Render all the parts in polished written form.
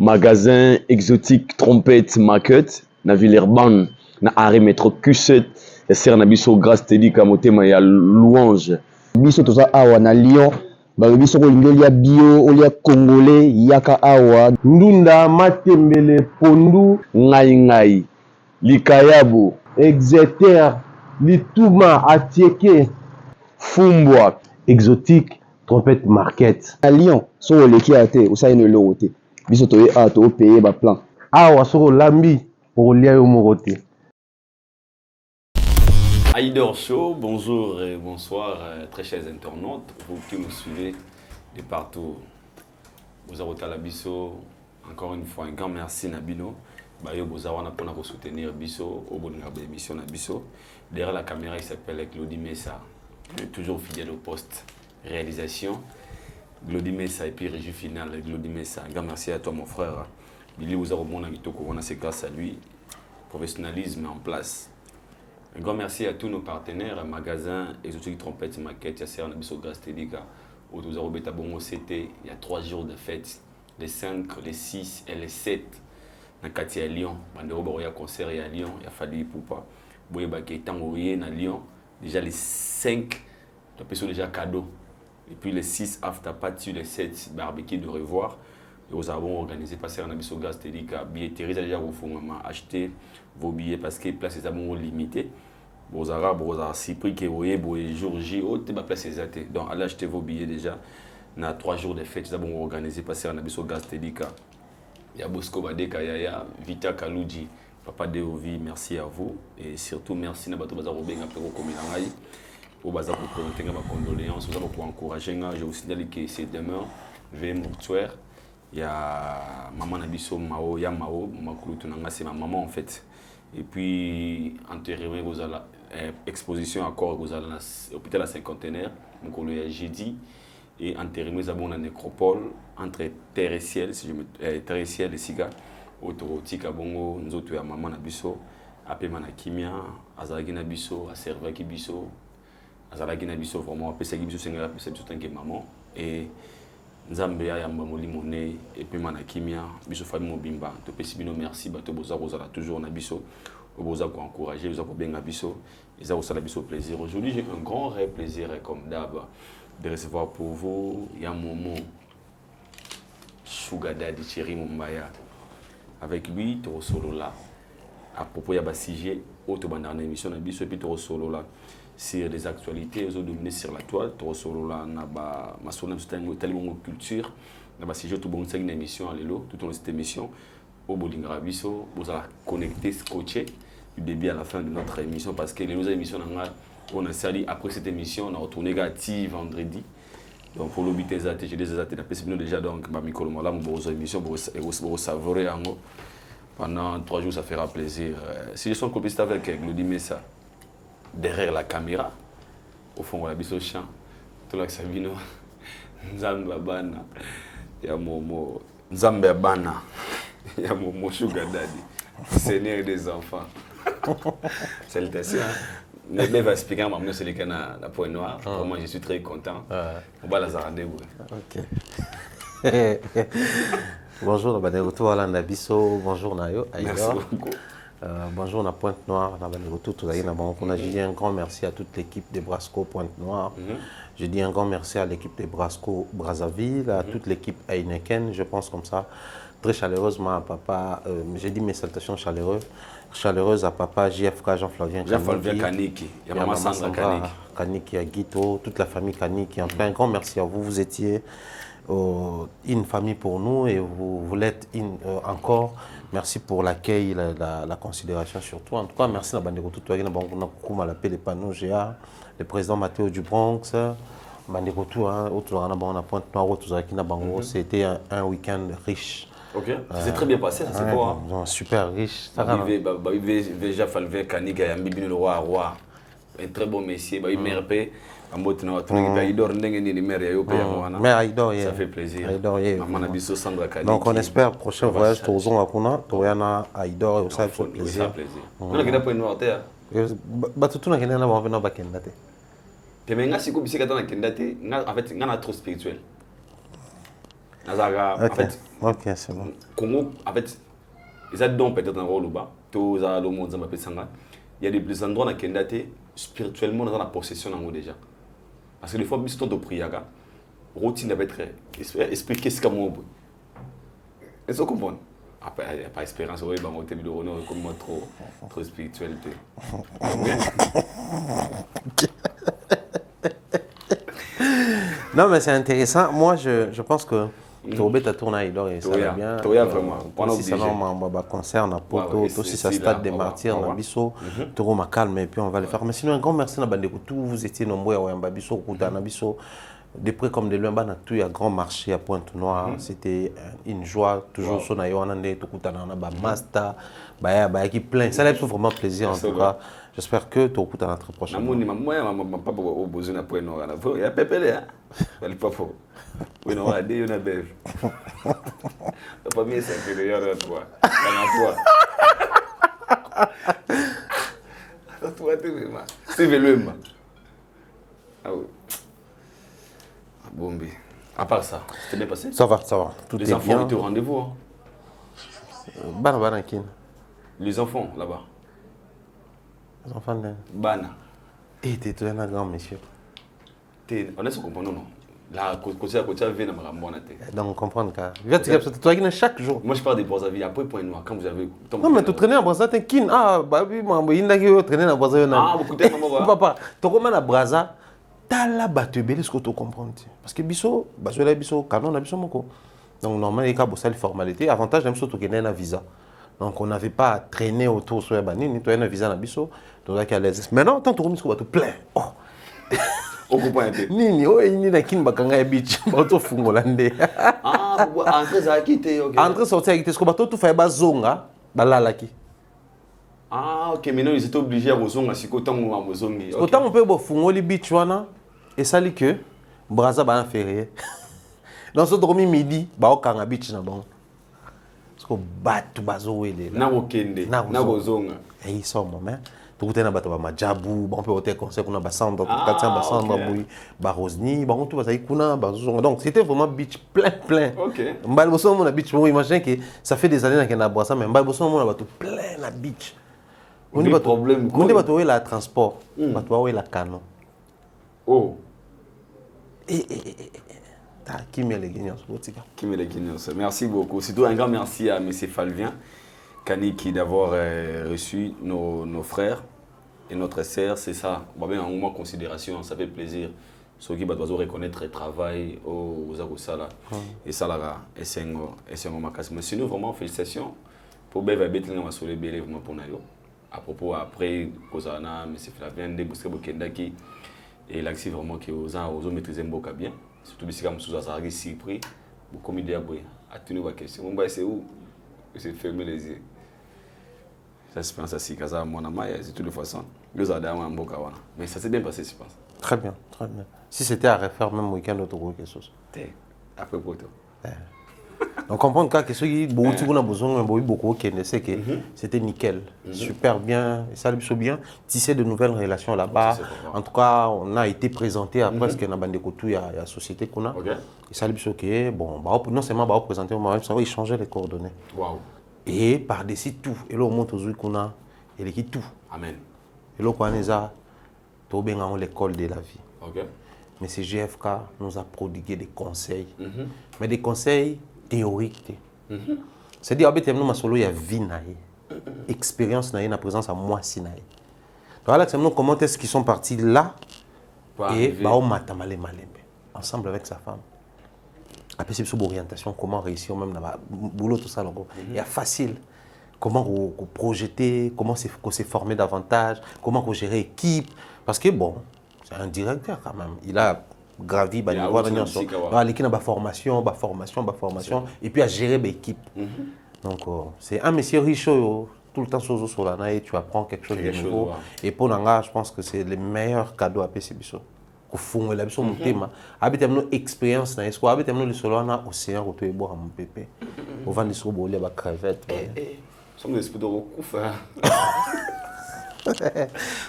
magasin exotique trompette market na Villeurbanne na arrêt métro Q7 ya ser na biso grâce Tedika motema ya louange biso toza awa na Lyon balobi biso kolingi olia bio olia congolais yaka awa ndunda matembele pondu ngai likayabo exeter lituma atieke fumbwa exotique trompette market à Lyon so oleki ate osali no eloko te biso toye a to payer ba plan awa soko lambi okolia yo moko te. Aïdor Show, bonjour et bonsoir très chers internautes, vous qui nous suivez de partout. Vous avez la biso, encore une fois un grand merci Nabino. Bayo Bozawana pour soutenir Bisso au bon de l'émission Nabiso. Derrière la caméra il s'appelle Claudie Messa, toujours fidèle au poste réalisation. Claudie Messa et puis régie finale Claudie Messa. Un grand merci à toi mon frère. Billy vous avez bon Corona, c'est grâce à lui. Professionnalisme en place. Un grand merci à tous nos partenaires, magasin Exotique Trompette Maquette, Yasser Nabiso Grâce Tedika, où nous avons été bon c'était il y a 3 jours de fête, les 5, les 6 et les 7. Dans le quartier à Lyon, il y a un concert à Lyon, il y a fallu Poupa. Il y a un à Lyon, déjà les 5, tu as déjà cadeau. Et puis les 6 after party, les 7 barbecue de revoir. Et nous avons organisé passer un Nabiso Grâce Tedika, billetterie déjà vous faut acheter vos billets parce que les places sont limitées. Vous avez si prix que vous voyez, jour J, vous avez place exacte. Donc allez acheter vos billets déjà. Dans 3 jours de fête, nous avons organisé passer un Nabiso Grâce Tedika. Il y a Bosco Badeka, Yaya, Vita Kalouji, Papa Deovi, merci à vous. Et surtout, merci à Bato Bazaro Benga Pego Komilangai. Pour Bazar pour présenter ma condoléance, vous avez pour encourager. Je vous signale que c'est demain, veille mortuaire. Il y a Maman Nabiso Mao, ya Mao, c'est ma maman en fait. Et puis, enterré, vous avez exposition à corps, vous avez l'hôpital à cinquantenaire, donc on l'a jeudi. Et enterré, nous avons une nécropole entre terre et ciel, si je me terre et ciel, les sigas, autorotique à Bongo, nous autres à Maman Nabiso, appelé Manakimia, Azalagi Nabiso, à Servaki Biso, Azalagi Nabiso, vraiment, appelé Sagi Biso, Senga, appelé Sagi Biso, Maman. Et Nzambe ya Yamba Molimone, et puis Manakimia, Biso Fami Mobimba, Topesibino, merci, Bato Boza, Rosala, toujours Nabiso, Boza pour encourager, Boza pour bien Nabiso, et ça, ça Nabiso plaisir. Aujourd'hui, j'ai un grand réel plaisir, comme d'hab, de recevoir pour vous, il y a un moment, Sugar Daddy Thierry Mumbaya. Avec lui, tu solo là. À propos de la sujet, autre bande dans l'émission, et puis tu solo là sur les actualités, ils ont dominé sur la toile. Tu solo là, ma sonne c'est une telle culture. Na ba sujet tout bon c'est une émission à l'élo, tout dans cette émission. Au Bolingra Biso, vous allez connecter, scotcher du début à la fin de notre émission parce que les autres émissions on a sali après cette émission, on a retourné négatif vendredi. Donc pour l'obité j'ai des athées déjà donc ma micro là mon émission pour savourer en haut pendant 3 jours ça fera plaisir. Si je suis en complicité avec Claudie Messa derrière la caméra au fond on a biso chant tout là Sabino Nzamba bana ya momo Nzamba bana ya momo Sugar Daddy Seigneur des enfants. Salutations. Je vais expliquer à maman c'est le cas la point noir. Moi je suis très content. On va la zarder. OK. Bonjour Nabaneroto ala Nabiso, bonjour Nayo. Merci beaucoup. Bonjour na Pointe Noire Nabaneroto tout là na bon on a dit un grand merci à toute l'équipe de Brasco Pointe Noire. Je dis un grand merci à l'équipe de Brasco Brazzaville, à toute l'équipe Heineken, je pense comme ça. Très chaleureusement à papa, j'ai dit mes salutations chaleureuse à papa JFK Jean-Flavien Kaniki, il y a maman Sandra Kaniki, à Guito, toute la famille Kaniki. En tout cas, un grand merci à vous. Vous étiez une famille pour nous et vous l'êtes encore. Merci pour l'accueil, la considération surtout. En tout cas, merci à Bandeko Toutou, à l'appel des panneaux GA, le président Mathéo du Bronx, Bandeko Toutou, on a Pointe Noire, c'était un week-end riche. Ok, c'est très bien passé, ça c'est quoi? Super riche. Déjà fallu Kaniga Yambi le roi. Un très bon messier, MRP. Ça fait plaisir. Donc on espère prochain voyage Torzon à Kuna, Toriana Aïdor et ça fait plaisir. On a gagné pour une noire terre. Tout n'a gagné avant venir Bakendate. Mais nga si ko bisika dans Kendate, en fait nga trop spirituel. Nazaga, en fait, Ok, c'est bon. Congo, en fait, ils ont donc peut-être un rôle là-bas. Tous les monde il y a des endroits dans Kendate spirituellement dans la possession en déjà. Parce que des fois, si tu as prié, routine va être expliquer ce qu'on veut. Est-ce que vous comprenez? Après, il n'y a pas d'espérance, oui, bah, on t'aime de honneur comme moi trop spiritualité. Non, mais c'est intéressant. Moi, je pense que Robert a tourné à et ça va bien. Vraiment. Si ça concerne à Poto, si ça stade des martyrs, dans Bisso, Toro m'a calme et puis on va le faire. Mais sinon, un grand merci à Bandeko. Tous vous étiez nombreux à Wamba Bisso, Koutana Bisso. De près comme de loin, il y a un grand marché à Pointe-Noire. C'était une joie. Toujours son aïonande, Tokoutana, Masta, Baya qui plein. Ça laisse vraiment plaisir en tout cas. J'espère que tu écoutes très prochainement. Moi, je n'ai pas besoin de Pointe-Noire. Il y a Pépélé. Il n'y a pas de oui, non, il y a des belges. Tu pas mis ça, il y a un toi. Toi, tu es là. C'est le même. Ah oui. Bon, à part ça, c'était bien passé? Ça va. Tout les est enfants bien. étaient au rendez-vous. Les enfants là-bas. Les enfants de... Bana. Et tu es un grand monsieur. On est sur comprendre, non? Là, côté vient dans ma bonne tête. Donc, comprendre que... Tu as chaque jour. Moi, je parle des Brazzaville. Après, Pointe-Noire, quand vous avez... Non, mais tu traînes à Brazzaville, tu es Ah, bah oui, il y a qui traîner à Brazzaville. Ah, beaucoup de temps, papa, tu as à Brazzaville. T'as la batte belle, ce que tu comprends. Parce que Bisso, canon, Bisso, moko. Donc, normalement, il y a des formalités. Avantage, même si tu as un visa. Donc, on n'avait pas à traîner autour sur la banine. Tu as un visa dans Bisso. Donc, à l'aise. Maintenant, tant que tu as plein. Oh! On comprend un peu. Nini, oh, il y a qui bakanga beach. Bato fungolande. Ah, entre ça quitté, ok. Entre sortir avec tes scobato, tu fais bazonga, balalaki. Ah, ok, maintenant ils étaient obligés à bazonga, si autant on va bazonga. Autant on peut fungoli beach wana et ça dit que Brazza ba férié. Dans ce dormi midi, ba okanga beach na bon. Parce que batu bazowele là. Na okende, na bazonga. Et ils sont moment. Tu as bato ba majabu, on peut hôtel conseil kuna ba sandra, ba sandra bui, ba rosni, ba on tout ba kuna ba zonga. Donc c'était vraiment beach plein. OK. Mbal bosso mon beach, bon imagine que ça fait des années qu'on a Brazza mais mbal bosso mon bato plein la beach. On dit problème. On dit bato la transport, bato la canon. Oh. Qui met les Guinéens? Qui met les Guinéens? Merci beaucoup. Surtout un grand merci à M. Falvien Kaniki d'avoir reçu nos frères et notre sœur. C'est ça. On va bien un moment de considération, ça fait plaisir. Ceux qui doivent reconnaître le travail aux Agosala et Salara et Sengo Makas. Mais sinon, vraiment, félicitations pour Beva Betling Masole Bele pour Nayo. À propos, après, Kozana, M. Flavien, Debouske Bokendaki et l'axi vraiment qui aux maîtriser Mboka bien. Surtout si comme sous Azaragi Cypri, beaucoup d'idées à tenir la question. On va essayer où c'est fermer les yeux. Ça se passe à Kaza, mon ami, c'est de toute façon. Mais ça s'est bien passé, je pense. Très bien. Si c'était à refaire même week-end, autre quelque chose. Après pour toi. Donc comprendre que ceux qui ont besoin beaucoup c'est que c'était nickel, super bien, et ça le bien, tisser de nouvelles relations là-bas. En tout cas, on a été présenté après ce qu'on a bandé il y a la société qu'on a. Et ça le que bon, non seulement bah présenter, mais ça va échanger les coordonnées. Wow. Et par-dessus tout, et là on monte aux qu'on a et l'équipe tout. Amen. Et là on a ça, tout bien dans l'école de la vie. OK. Mais ce GFK nous a prodigué des conseils. Mais des conseils théorique. C'est-à-dire que nous avons une vie, expérience, une présence à moi. Donc là, comment est-ce qu'ils sont partis là et ensemble avec sa femme. Après, c'est une orientation, comment réussir même dans le boulot, tout ça. Il y a facile. Comment projeter, comment se former davantage, comment gérer l'équipe. Parce que bon, c'est un directeur quand même. Il a gravi, l'équipe a formation, et puis à gérer l'équipe. Donc c'est un monsieur riche, tout le temps sur la naïe, tu apprends quelque chose de nouveau. Et pour Nanga, je pense que c'est le meilleur cadeau à PCBiso. Au fond, il a besoin de thème. Avec une expérience, avec une solo na océan, autour de boire mon pépé. Au vent de sobo, il y a crevette. Sommes des espèces de recouf.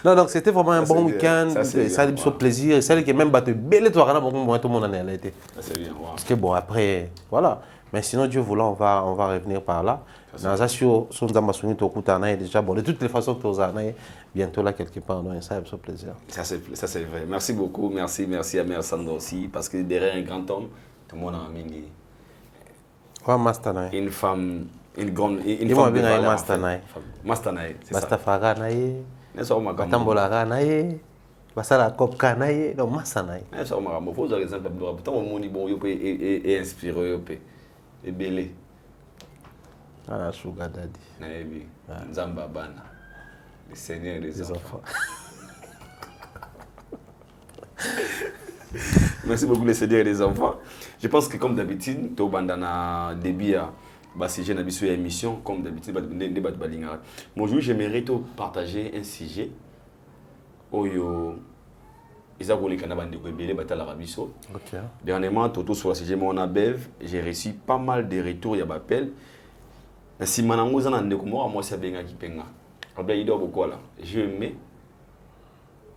Non, donc c'était vraiment un Ça, bon c'est week-end. bien. Ça, c'est Ça a bien, été ouais. plaisir. Et celle qui est même battu belle toi, tout le monde en est été. C'est bien. Wow. Parce que bon, après, voilà. Mais sinon, Dieu voulant, on va revenir par là. Dans la sur déjà, bon, de toutes les façons, bientôt là, quelque part, donc ça, c'est un plaisir. Ça, c'est vrai. Merci beaucoup. Merci à Mère Sandra aussi. Parce que derrière un grand homme, tout le monde a mis Ouais, Mastanaï. une femme, une grande. Une Dis-moi femme de bien, valeur, en Mastanaï. fait. Mastanaï, c'est ça. Bastafara naïe, N'est-ce pas, Magambo? Batambolara naïe, Basala Kopka naïe, donc Massanaï. N'est-ce pas, Magambo? Faut par exemple, tant on dit bon, et inspiré, et belé. Ah, Sugar Daddy. Naïbi, Nzamba Bana, le Seigneur des enfants. Merci beaucoup, le Seigneur des enfants. Je pense que comme d'habitude, tu as début à sujet une émission, comme d'habitude, débat de Balingara. Bonjour, j'aimerais te partager un sujet. Oyo, Ok. dernièrement, Toto sur le sujet mon abev, j'ai reçu pas mal de retours, il y a appel. Mais si manango zana ndeko moi c'est benga kipenga. Abia ido beaucoup là. Je aimais.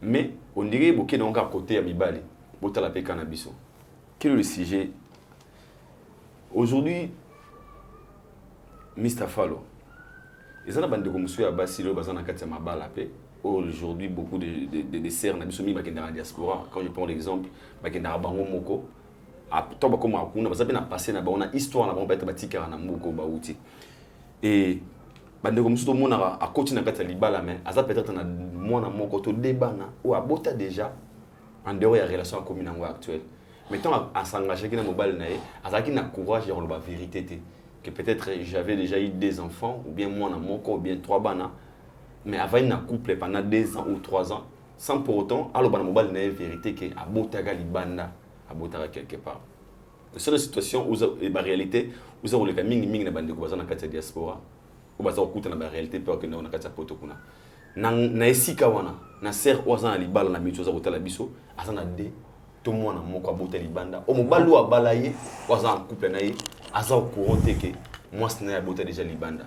Mais on dirait beaucoup non à côté à Mibali. Bota la peka na biso. Quel est le sujet? Aujourd'hui, Mr. Fallo. Ils ont abandonné comme monsieur à Basilo, bazana katia mabala pe. Aujourd'hui, beaucoup de serres na biso mi bakenda diaspora. Quand je prends l'exemple, bakenda bango moko. A to ba comme akuna, bazabe na passé na ba on a histoire na ba beta batika na moko ba uti. Et bandeko musuto monaka a continuer na kati ya libala mais aza peut-être na mwana moko to débana ou abota déjà en dehors ya relation commune actuelle. Mais tant à s'engager na mobile na ye, azaki na courage ya la vérité té que peut-être j'avais déjà eu des enfants ou bien mwana moko ou bien 3 bana mais avant na couple pendant 2 ans ou 3 ans sans pour autant aloba na mobile na vérité que abota ga libanda abota quelque part. C'est une situation où la réalité où on le mingi na bande ko bazana kati ya diaspora ou baza okuta na réalité peur que na kati ya poto kuna na esika wana na ser ozana libala na mitu za kotala biso azana de to mwana moko abota libanda o mobali wa balaye ozana couple na ye aza au courant que moi ce n'est abota déjà libanda.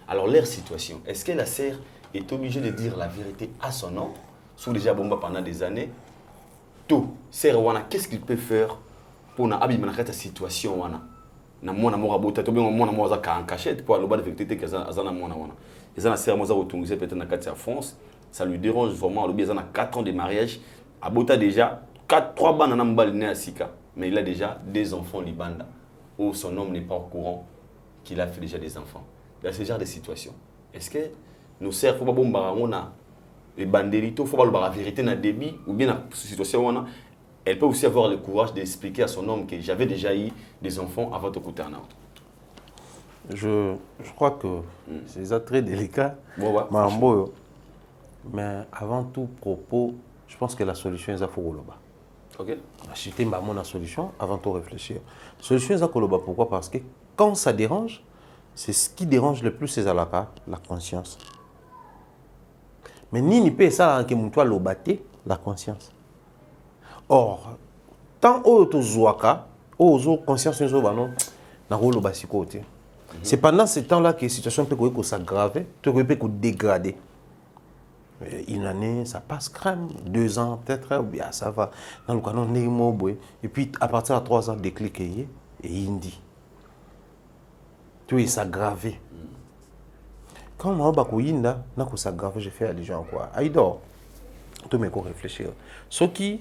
Alors leur situation, est-ce que la sœur est obligée de dire la vérité à son nom sous déjà bomba pendant des années tout sœur wana qu'est-ce qu'il peut faire pour na abi manakata situation wana na mwana moko abota to bien mwana moko azaka en cachette pour aloba de vérité que azana mwana wana ezana sœur moza otungisa peut-être na kati ya France ça lui dérange vraiment alobi azana 4 ans de mariage abota déjà 3 bana na mbali na sika mais il a déjà 2 enfants libanda où son homme n'est pas au courant qu'il a fait déjà des enfants. Dans ce genre de situation est-ce que nos sœurs faut pas bomba ngona et bandelito faut pas la vérité na débit ou bien na situation wana elle peut aussi avoir le courage d'expliquer à son homme que j'avais déjà eu des enfants avant de couper un autre. Je crois que c'est très délicat. Bon, ouais, mais avant tout propos, je pense que la solution est à Fourouloba. Ok. Acheter ma solution avant de réfléchir. La solution est à Fourouloba. Pourquoi? Parce que quand ça dérange, c'est ce qui dérange le plus, c'est la conscience. Mais ni peut ça que mon toit l'obaté, la conscience. Or, tant que Zouaka, conscience c'est pendant ce temps-là que la situation peut s'aggraver, peut dégrader. Une année, ça passe crème, 2 ans, peut-être, ou bien ça va. Dans le canon, et puis à partir de 3 ans, déclic et indi. Tout est s'aggraver. Quand on a s'aggraver, je fais allusion à quoi? Aïdor, tout me réfléchir. Ce qui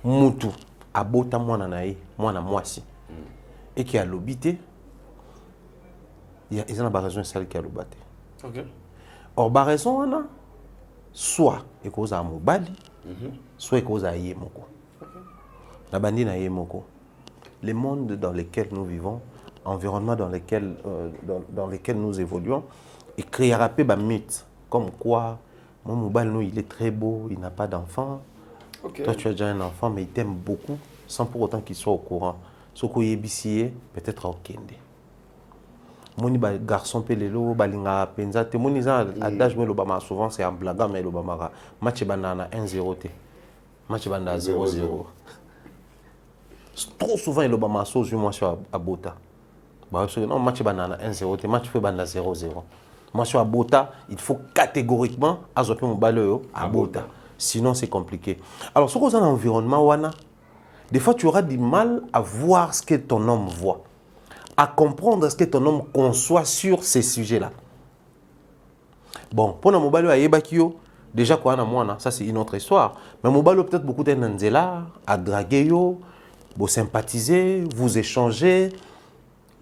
mutu abota mwana nae mwana mwasi et qui a l'obité ils ont raison celle qui a l'obité. OK. Or ba raison wana soit et cause à mobali soit et cause à yemoko. Na bandi na yemoko. Le monde dans lequel nous vivons, environnement dans lequel nous évoluons, il créera peu ba mythe comme quoi mon mobile nous il est très beau, il n'a pas d'enfant. Okay. Toi, tu as déjà un enfant, mais il t'aime beaucoup, sans pour autant qu'il soit au courant. Ce qu'il est peut-être au Kende. Mon garçon pelelo, balinga penza, te mon adage mais l'obama souvent c'est en blague mais l'obama match banana 1-0 match banana 0-0. Trop souvent l'obama sauce moi sur abota. Bah non match banana 1-0 match fait banana 0-0. Moi, sur Abota, il faut catégoriquement azoper mon balai à Abota. Sinon, c'est compliqué. Alors, sur un environnement, Wana, des fois, tu auras du mal à voir ce que ton homme voit, à comprendre ce que ton homme conçoit sur ces sujets-là. Bon, pour mon balai à Yebakio, déjà, quoi, ça, c'est une autre histoire. Mais mon balai, peut-être beaucoup d'Nanzela, à draguer, vous sympathisez, vous échangez.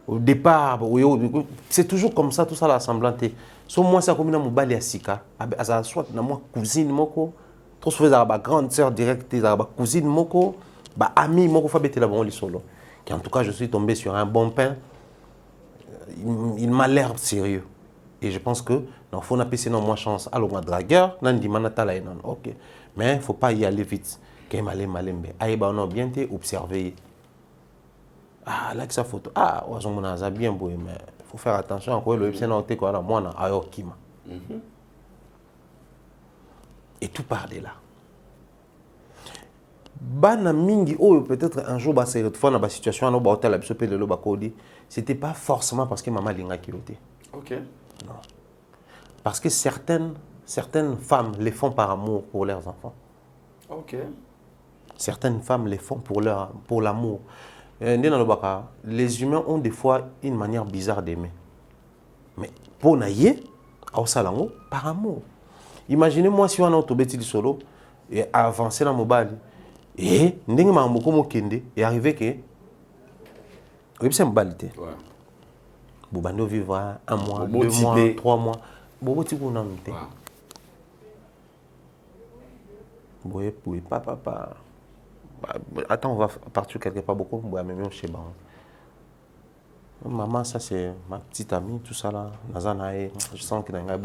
Au départ, c'est toujours comme ça, tout ça, l'assemblanté. So, moi, c'est comme mon balai à Sika, soit ma cousine, moko, trop souvent, ma grande sœur directe, ma cousine, moko, ma amie, moko, fabete la bon solo. En tout cas, je suis tombé sur un bon pain. Il m'a l'air sérieux. Et je pense que, il faut appeler moins chance. Alors, ma dragueur, ok. Mais il ne faut pas y aller vite. Quand on a bien observé. Ah, là, sa photo. Ah, on a bien beau, mais il faut faire attention. Et tout part de là. Bana mingi, peut-être un jour, c'est dans la situation, c'était pas forcément parce que maman linga qui était. Ok. Non. Parce que certaines femmes les font par amour pour leurs enfants. Ok. Certaines femmes les font pour l'amour. Les humains ont des fois une manière bizarre d'aimer. Mais pour naïe, par amour. Imaginez-moi si on a autobéti solo et avancé dans mon bal. Et et arrivé que c'est une balité. Vous allez vivre 1 mois, 2 mois, 3 mois. Vous allez vivre papa. Attends, on va partir quelque part beaucoup. Chez maman, ça c'est ma petite amie, tout ça là. Je sens qu'il y a un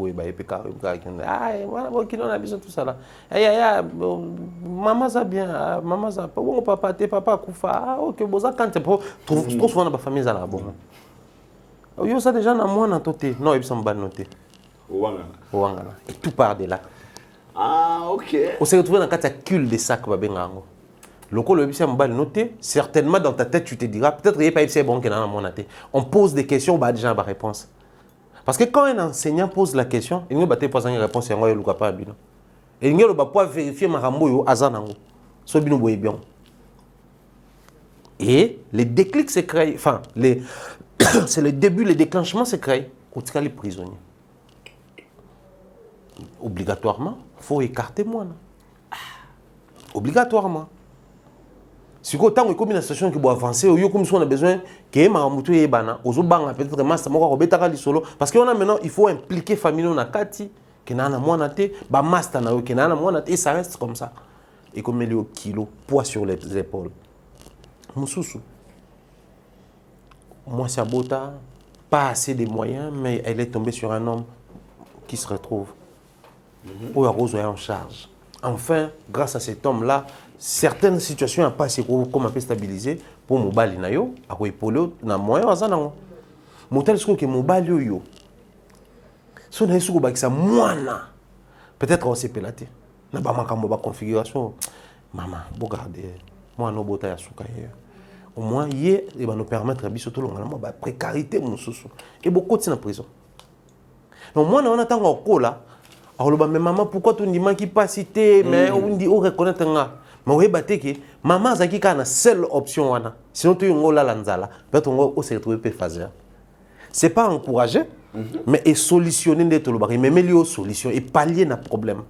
tout ça là. Maman, ça bien. Maman, ça. Papa, tes papa, Koufa. Ok, bon, ça quand tu trop souvent dans ma famille, ça là. Bon. Yo, ça déjà, dans moi, dans toté. Non, il me noté. Et tout part de là. Ah, ok. On s'est retrouvé dans le cul de sacs. Le col de noté, certainement dans ta tête, tu te diras, peut-être qu'il n'y a pas de bon qui est dans mon tête. On pose des questions, bah déjà la réponse. Parce que quand un enseignant pose la question, il ne va pas une réponse, il ne va pas il ne va pas vérifier ma rambo azanango. Bien. Et les déclics se créent, enfin, c'est le début, le déclenchement se crée au les prisonniers. Obligatoirement, il faut écarter moi. Obligatoirement. Si vous avez une situation qui doit avancer, on a besoin que Maramoutou et Bana, peut-être master parce qu'on a maintenant, il faut impliquer famille dans Kati, qui n'a pas de master qui n'a pas et ça reste comme ça. Et comme il y a kilo, poids sur les épaules. Moussoussou. Moi, c'est Abota, pas assez de moyens, mais elle est tombée sur un homme qui se retrouve. Où Rose est en charge. Enfin, grâce à cet homme-là, certaines situations n'ont pas assez comme un peu stabilisé pour mon bali na yo, à quoi épauler na moyen azanango. Mon tel ce que mon bali yo. Si on a su que ça moana, peut-être on s'est pélaté. Na ba makambo ba configuration. Maman, regardez, moi no bota ya suka hier. Au moins hier, il va nous permettre de surtout la précarité mon sousou. Et beaucoup de en prison. Donc moi on attend encore là. Alors mais maman pourquoi tu dis qui pas cité mais on dit on reconnaître nga. Mais oui, que maman Zaki a une seule option. Sinon, tu as la lanzala. Peut-être qu'on se retrouve à faire. Ce n'est pas encourager, mais solutionner des tolobares. Mais mettre solution et pallier nos problèmes.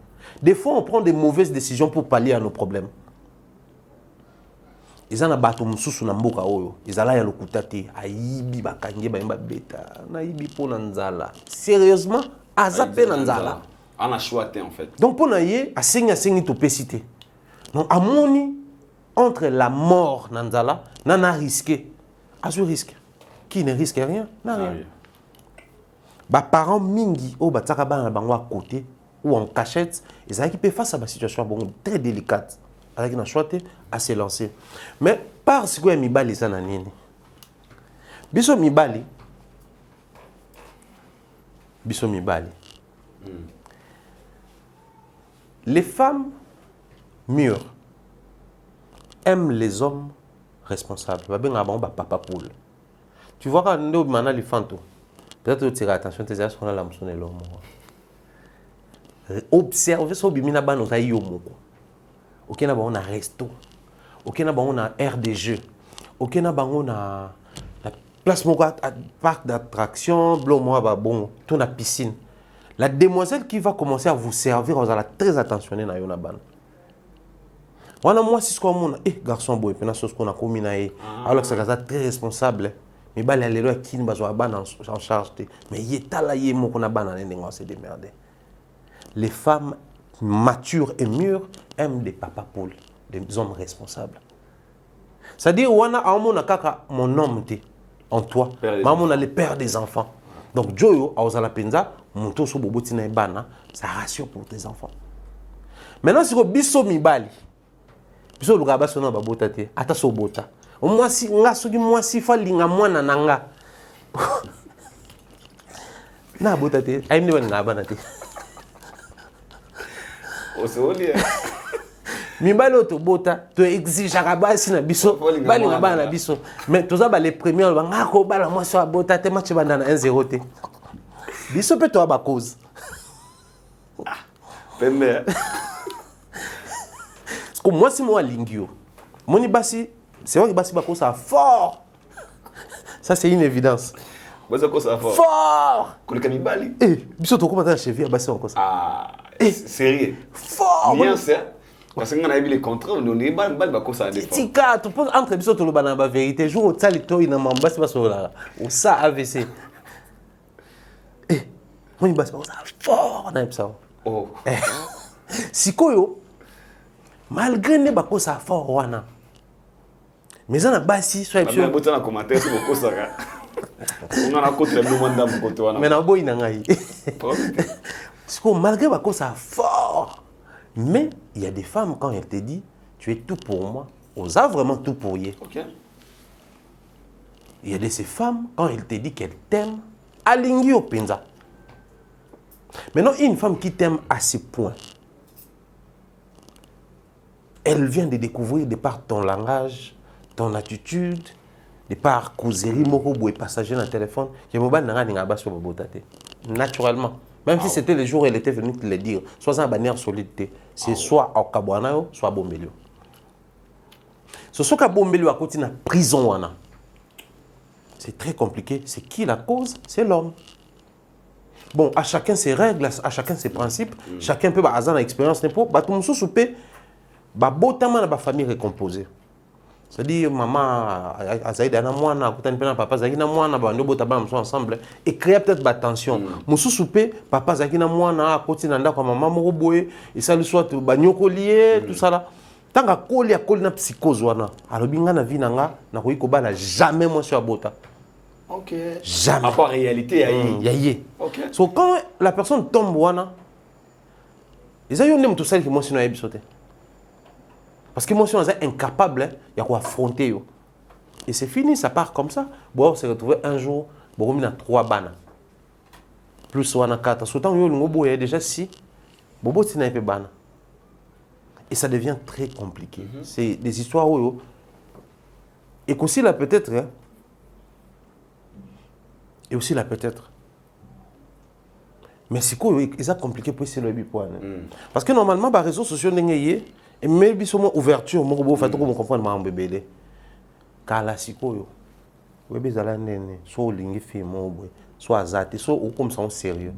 Des fois, on prend des mauvaises décisions pour pallier à nos problèmes. Ils ont un bateau sous na mboka oyo. Ils ont là le kutati. Aibi bakanje ba beta. Na ibi pour nanzala. Sérieusement, azapé nanzala. On a choisi en fait. Donc pour naïe, à signer topécité. Donc, à mon entre la mort, Nanzala, n'a risqué. À ce risque. Qui ne risque rien, n'a rien. Bah, parents mingi, batakaba na à côté, ou en cachette, ils ont qui peuvent face à la situation très délicate. Avec une choix à se lancer. Mais parce que Mibali, ça n'a rien. Biso Mibali. Les femmes mûrs aiment les hommes responsables. Papa poule. Tu vois quand on a les fantômes. Peut-être que tu tirer attention, tu es sur la lampe, observe ce que tu as dit. Ok, on a resto. Ok, on a aire de jeu. Ok, on a la place parc d'attraction, bon, tout la piscine. La demoiselle qui va commencer à vous servir, vous allez très attentionner dans la ban. Voilà, moi, si je garçon, boy, puis ce qu'on a commis, alors que c'est très responsable. Mais bah, les gens qui ne sont pas en charge, mais il est là, il est mon c'est démerdé. Les femmes matures et mûres aiment des papas poules, des hommes responsables. C'est-à-dire, mon homme en toi, maman a le père des enfants. Donc, Joyo, à Ozalapenza, mon tour sur Bobotina et Bana, ça rassure pour tes enfants. Maintenant, si vous biso mibali, biso le gaba sona babotate, ata so bota. Moi si nga soki moi si fa linga mwana nanga. Na botate, ay ni wanga bana te. O soli. Mibali oto bota, to exige basi na biso, bali nga bana biso. Mais toza ba les premiers ba ngako bala moi so botate match banda na 1-0 te. Biso pe to ba cause. Pembe. Comme moi, si moi, Lingio, mon ibasi, c'est vrai que Basi Bako, ça fort. Ça, c'est une évidence. Moi, ça fort. Fort. Quand le cannibale. Eh, biso to comment cheville Basi encore ça. Ah, sérieux. Fort. Bien ça. Parce qu'on a vu les contrats, on est bal Bako ça défend. Tika, tu penses entre biso to le banana vérité, jour au tali to ina mamba Basi Bako là. Ou ça AVC. Eh, mon ibasi Bako ça fort na ça. Oh. Sikoyo malgré ne bako ça fort wana. Mais ça na basi soit bien. Mais botan commentaire sur bako ça. On a contre le monde dans côté wana. Mais na boy na ngai. Sikoyo malgré bako ça fort. Mais il y a des femmes quand elles te disent tu es tout pour moi, osa vraiment tout pour y. OK. Il y a de ces femmes quand elles te disent qu'elles t'aiment, alingi au penza. Maintenant une femme qui t'aime à ce point, elle vient de découvrir de par ton langage, ton attitude, de par causerie, moko et passager dans le téléphone. Je me bats dans sur naturellement. Même si c'était le jour où elle était venue te le dire, soit en bannière solidité, c'est soit au Kabouanayo, soit à Bombelio. Ce soit à Bombelio à côté de la prison. C'est très compliqué. C'est qui la cause? C'est l'homme. Bon, à chacun ses règles, à chacun ses principes, chacun peut avoir l'expérience. Tout le monde peut botama na famille recomposée. C'est-à-dire maman azaïda na mwana akutani pena papa zaki na mwana bando botaba mso ensemble et créer peut-être ba tension. Musu soupe papa zaki na mwana akoti na ndako maman moko boye et ça le soit banyoko lié tout ça là. Tant que koli na psychose wana. Alors binga na vie nanga na koyi ko bana jamais moi sur bota. OK. Jamais. À part réalité yaye. OK. So quand la personne tombe wana, ils ont même tout ça qui moi sinon ebisote. Parce que moi, je suis incapable de affronter. Et c'est fini, ça part comme ça. Bon, on s'est retrouvé un jour, on a 3 bananes. Plus on a 4. Surtout, il y a déjà 6. Bobo, c'est un peu banane. Et ça devient très compliqué. C'est des histoires où. Et aussi là, peut-être. Et aussi là, peut-être. Mais c'est quoi, c'est compliqué pour essayer le point. Parce que normalement, les réseaux sociaux, et même si on ouverture, on va comprendre mon bébé. Kala sikoyo. Bébé zala nene, soit lingi film soit azate, soit comme ça sérieux.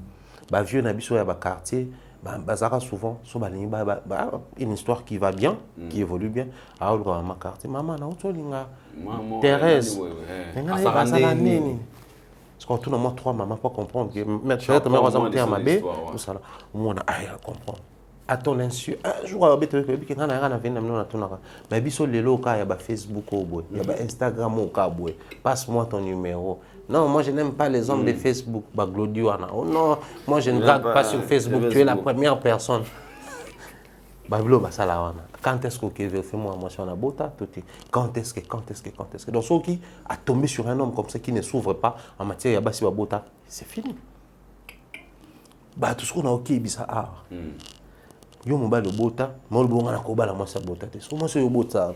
Ba vieux na biso ya ba quartier, bazara souvent, soit ba lingi une histoire qui va bien, qui évolue bien. Ah on ma quartier, maman na auto linga. Thérèse. Bazala nene. Parce qu'on tourne moi 3 mamans pour comprendre que peut-être moi on va ma bé, tout ça là. On a à comprendre. À ton insu, un jour, on a Facebook, il y a Instagram, passe-moi ton numéro. Non, moi je n'aime pas les hommes de Facebook. Oh non, moi je ne drague pas sur Facebook, tu es la première personne. Quand est-ce que fais-moi moi sur la bota, quand est-ce que donc ceux qui a tombé sur un homme comme ça qui ne s'ouvre pas en matière de bota, c'est fini. Tout ce qu'on a ok bisa art. Yo mo ba le bota, mo le bonga na ko ba la mo sa bota te. So mo so yo bota.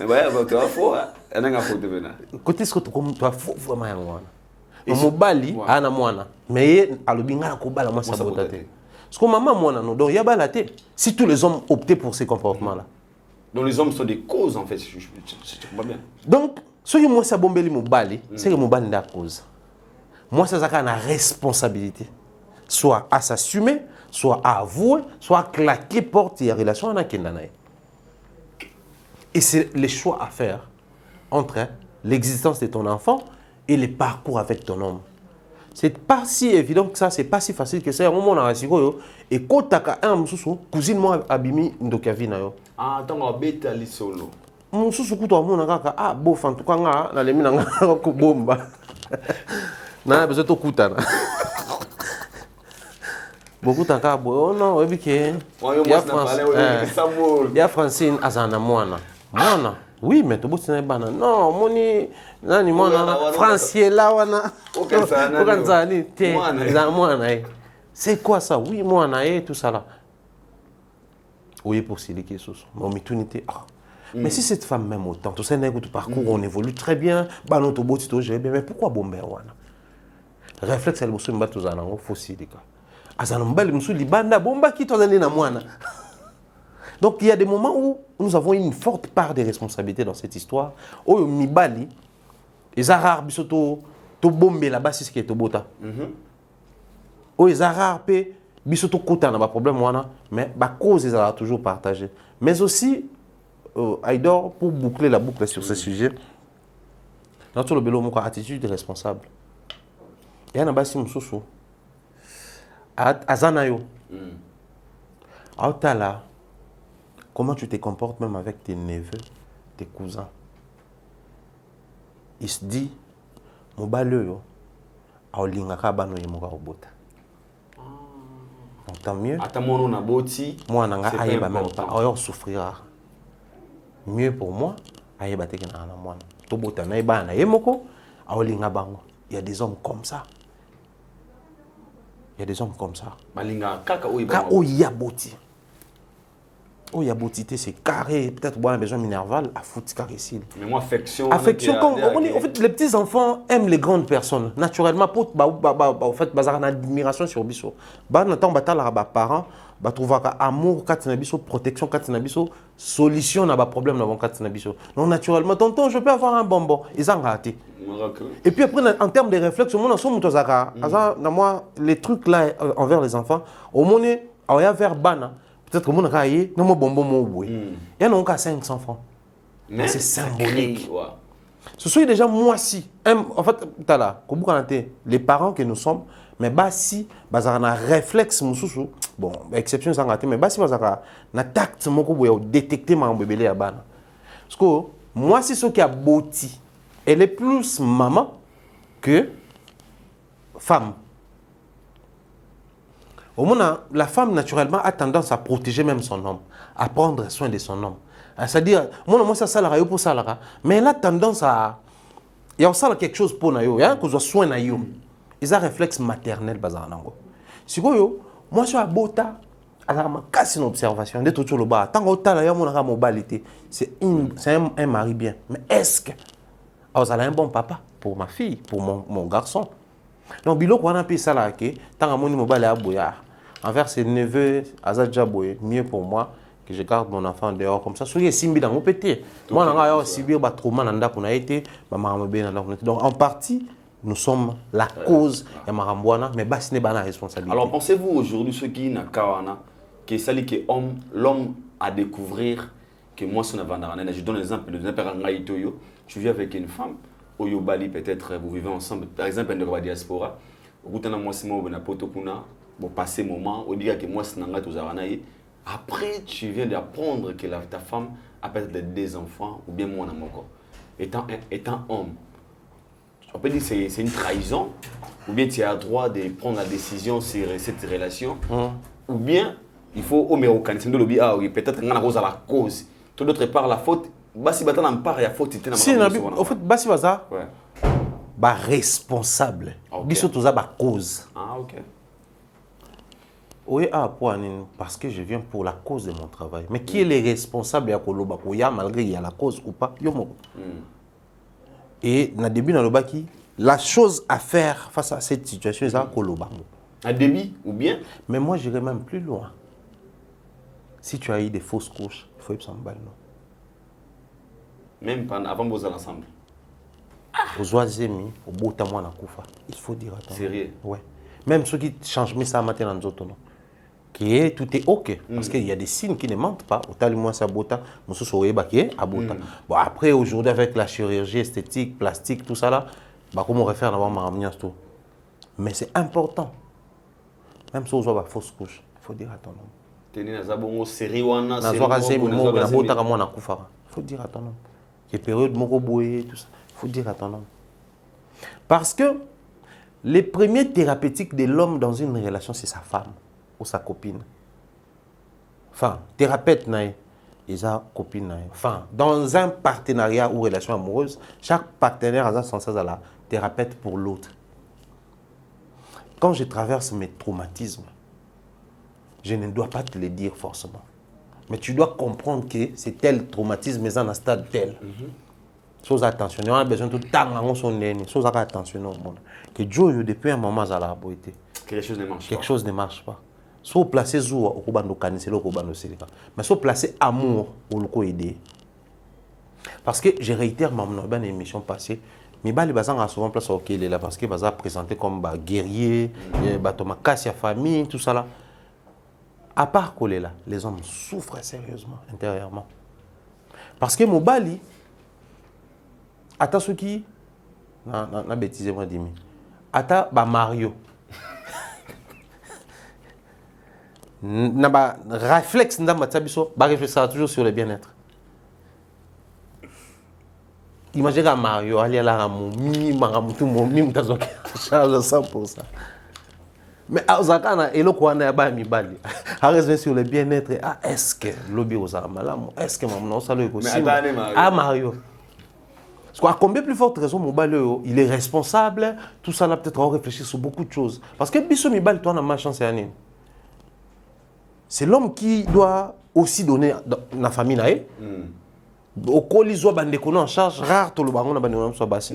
Ouais, tu vas faux. Elle n'a pas faux de venir. Côté ce que tu as faux vraiment ya mwana. Mobali ana mwana. Mais alobinga na kobala moi ça botate. Parce que maman mwana non donc ya balate. Si tous les hommes optaient pour ces comportements là. Donc les hommes sont des causes en fait, je comprends bien. Donc ce que moi ça bombeli mobali, c'est que mobali n'a cause. Moi ça a une responsabilité. Soit à s'assumer, soit à avouer, soit à claquer porte et relation avec Kendanaï. Et c'est les choix à faire entre l'existence de ton enfant et le parcours avec ton homme. C'est pas si évident que ça, c'est pas si facile que ça. Au moment où on a et quand tu as un moussou, cousine moi abimi ndokavina yo. Ah, attends, on va bête ali solo. Moussou kuto amona kaka ah bof en tout cas nga na lemi na nga ko bomba. Na besoin to kutana. Beaucoup de cas, oh non, oui, il y a Francine Azana Moana. Moana, oui, mais tu as dit non, Moni, Nani Moana, Franciela, Wana. C'est quoi ça? Oui, Moana, et tout ça là. Oui, pour siliquer sous mon mitunité. Mais si cette femme m'aime autant, tout ça, tout parcours, on évolue très bien, mais pourquoi bomber Wana? Réflexe, elle me bat tous en faut siliquer. Donc il y a des moments où nous avons une forte part de responsabilité dans cette histoire. Oh mibali, les arabes bisoto to bombe là-bas c'est ce qui est au bota. Oh les arabes bisoto kota na ba problème wana, mais ba cause ils ont toujours partagé. Mais aussi Aïdor pour boucler la boucle sur ce sujet. Dans le bélo mon attitude responsable. Il y a un basi msusu. Azanayo. Aotala, comment tu te comportes même avec tes neveux, tes cousins? Il se dit, mon balio, aolingaka bano yemoka obota. Donc tant mieux. Atamono na boti. Moi nanga ayeba même pas, ayo souffrira. Mieux pour moi, ayeba teke na ana mwana. To bota na yeba na yemoko, aolinga bango. Il y a des hommes comme ça. Il y a des hommes comme ça. Balinga kaka oyaboti. Oyaboti c'est carré, peut-être bon, on a besoin minerval à foutre carré ici. Mais moi affection. Affection comme en fait les petits enfants aiment les grandes personnes. Naturellement pour en fait bazar une admiration sur biso. Ba na temps batala ba parents ba trouver amour katina biso, protection katina biso, solution na ba problème na bon katina biso. Donc naturellement tonton je peux avoir un bonbon, ils ont raté. Et puis après, en termes de réflexion, moi, les trucs là envers les enfants, au moment où il y a vers Bana, peut-être que mon raillé, non, mon bonbon, il y en a 500 francs. Mais c'est symbolique. Ce sont déjà moi si. En fait, les parents que nous sommes, mais bah si, bah ça a un réflexe, bon, exception sans rater, mais bah si, bah ça a un tact, pour détecter mon bébé à Bana. Parce que moi, si ce qui a bâti, elle est plus maman que femme. Au moins, la femme, naturellement, a tendance à protéger même son homme, à prendre soin de son homme. C'est-à-dire, moi, ça salarié pour salarié, mais elle a tendance à... Il y a quelque chose pour nayo, il y a un soin nayo. Ils ont un réflexe maternel bazar nango. Si moi je suis à Bota, alors ma casse une observation de tout le bas. Tant que là, mon mobilité, c'est un mari bien. Mais est-ce que vous avez un bon papa pour ma fille, pour mon garçon? Donc bilo qu'on a payé ça là, que tant que mon mobile est à boya, envers ses neveux, Azadja boye, mieux pour moi que je garde mon enfant dehors comme ça. Soyez simbi dans mon petit. Moi, on a subir un trauma dans qu'on a été, donc en partie, nous sommes la cause de Marambouana, mais ce n'est pas la responsabilité. Alors pensez-vous aujourd'hui, ceux qui n'ont qu'à que c'est que l'homme à découvrir que moi, je donne l'exemple de tu vis avec une femme, au Yobali peut-être vous vivez ensemble, par exemple dans la diaspora, vous passez moment, on dit que moi, après tu viens d'apprendre que ta femme a peut-être des enfants ou bien moi, étant homme. On peut dire que c'est une trahison, ou bien tu as le droit de prendre la décision sur cette relation, ou bien il faut au mérocanisme de l'objet, peut-être qu'il y a la cause. Tout d'autre part, la faute, si tu as part, il y a faute. Si, en fait, si tu as responsable, il y a la cause. Ah, ok. Oui, parce que je viens pour la cause de mon travail. Mais qui est le responsable de Koloba malgré qu'il y a la cause ou pas? Et dans le début, la chose à faire face à cette situation, c'est Koloba. Un débit ou bien? Mais moi, j'irais même plus loin. Si tu as eu des fausses couches, il faut y s'en balle. Même avant vos ensemble. Aux oiseaux, au bout de moi, il faut dire attends. Sérieux? Ouais. Même ceux qui changent ça maintenant dans d'autres noms. Qui tout est ok. Parce qu'il y a des signes qui ne mentent pas. Au tal moins ça bota, monsieur soyez baqué à bota. Bon après aujourd'hui avec la chirurgie esthétique, plastique, tout ça là, bah comment on va faire d'avoir ma tout. Mais c'est important. Même si on a fausse couche, il faut dire à ton homme. Tenez na zabongo série wana, il faut dire à ton homme. Que période moko boye tout ça. Il faut dire à ton homme. Parce que les premiers thérapeutiques de l'homme dans une relation, c'est sa femme ou sa copine. Enfin, thérapeute, et sa copine. Enfin, dans un partenariat ou relation amoureuse, chaque partenaire a son sens à la thérapeute pour l'autre. Quand je traverse mes traumatismes, je ne dois pas te le dire forcément. Mais tu dois comprendre que c'est tel traumatisme, mais en un stade tel. Chose attention, on a besoin de tout temps, chose attention au monde. Que Dieu, depuis un moment, ça a beauté. Quelque chose ne marche pas. Soit placer Zoua au Koubando Kaniselo, au Koubando Selika. Mais soit placer amour au Loko aider. Parce que je réitère dans une émission passée, mais les bazans a souvent place au Kélé là parce que bazan présenté comme guerrier, Thomas Kassia famille, tout ça là. À part Kolé là, les hommes souffrent sérieusement intérieurement. Parce que Mobali, ata ceux qui na bêtise moi dimi. Ata ba Mario. Na ba réflexe ndamba tsabiso, ba réfléchir toujours sur le bien-être. Imaginez à Mario, aller à la Ramoumi, Maramutu, Momi, Mutazoki, charge 100%. Mais à Ozakana, et le Kwana Yaba Mibali, à raison sur le bien-être, est-ce que l'objet aux Amalam, est-ce que Maman Salo est possible? Ah Mario. Parce qu'à combien plus forte raison, Mobali, il est responsable, tout ça là peut-être on réfléchir sur beaucoup de choses. Parce que Bisso Mibali, toi, on a ma chance à Anine. C'est l'homme qui doit aussi donner la famille. Au colis soit bandeko en charge rare tout le bango na bandeko soit bassi.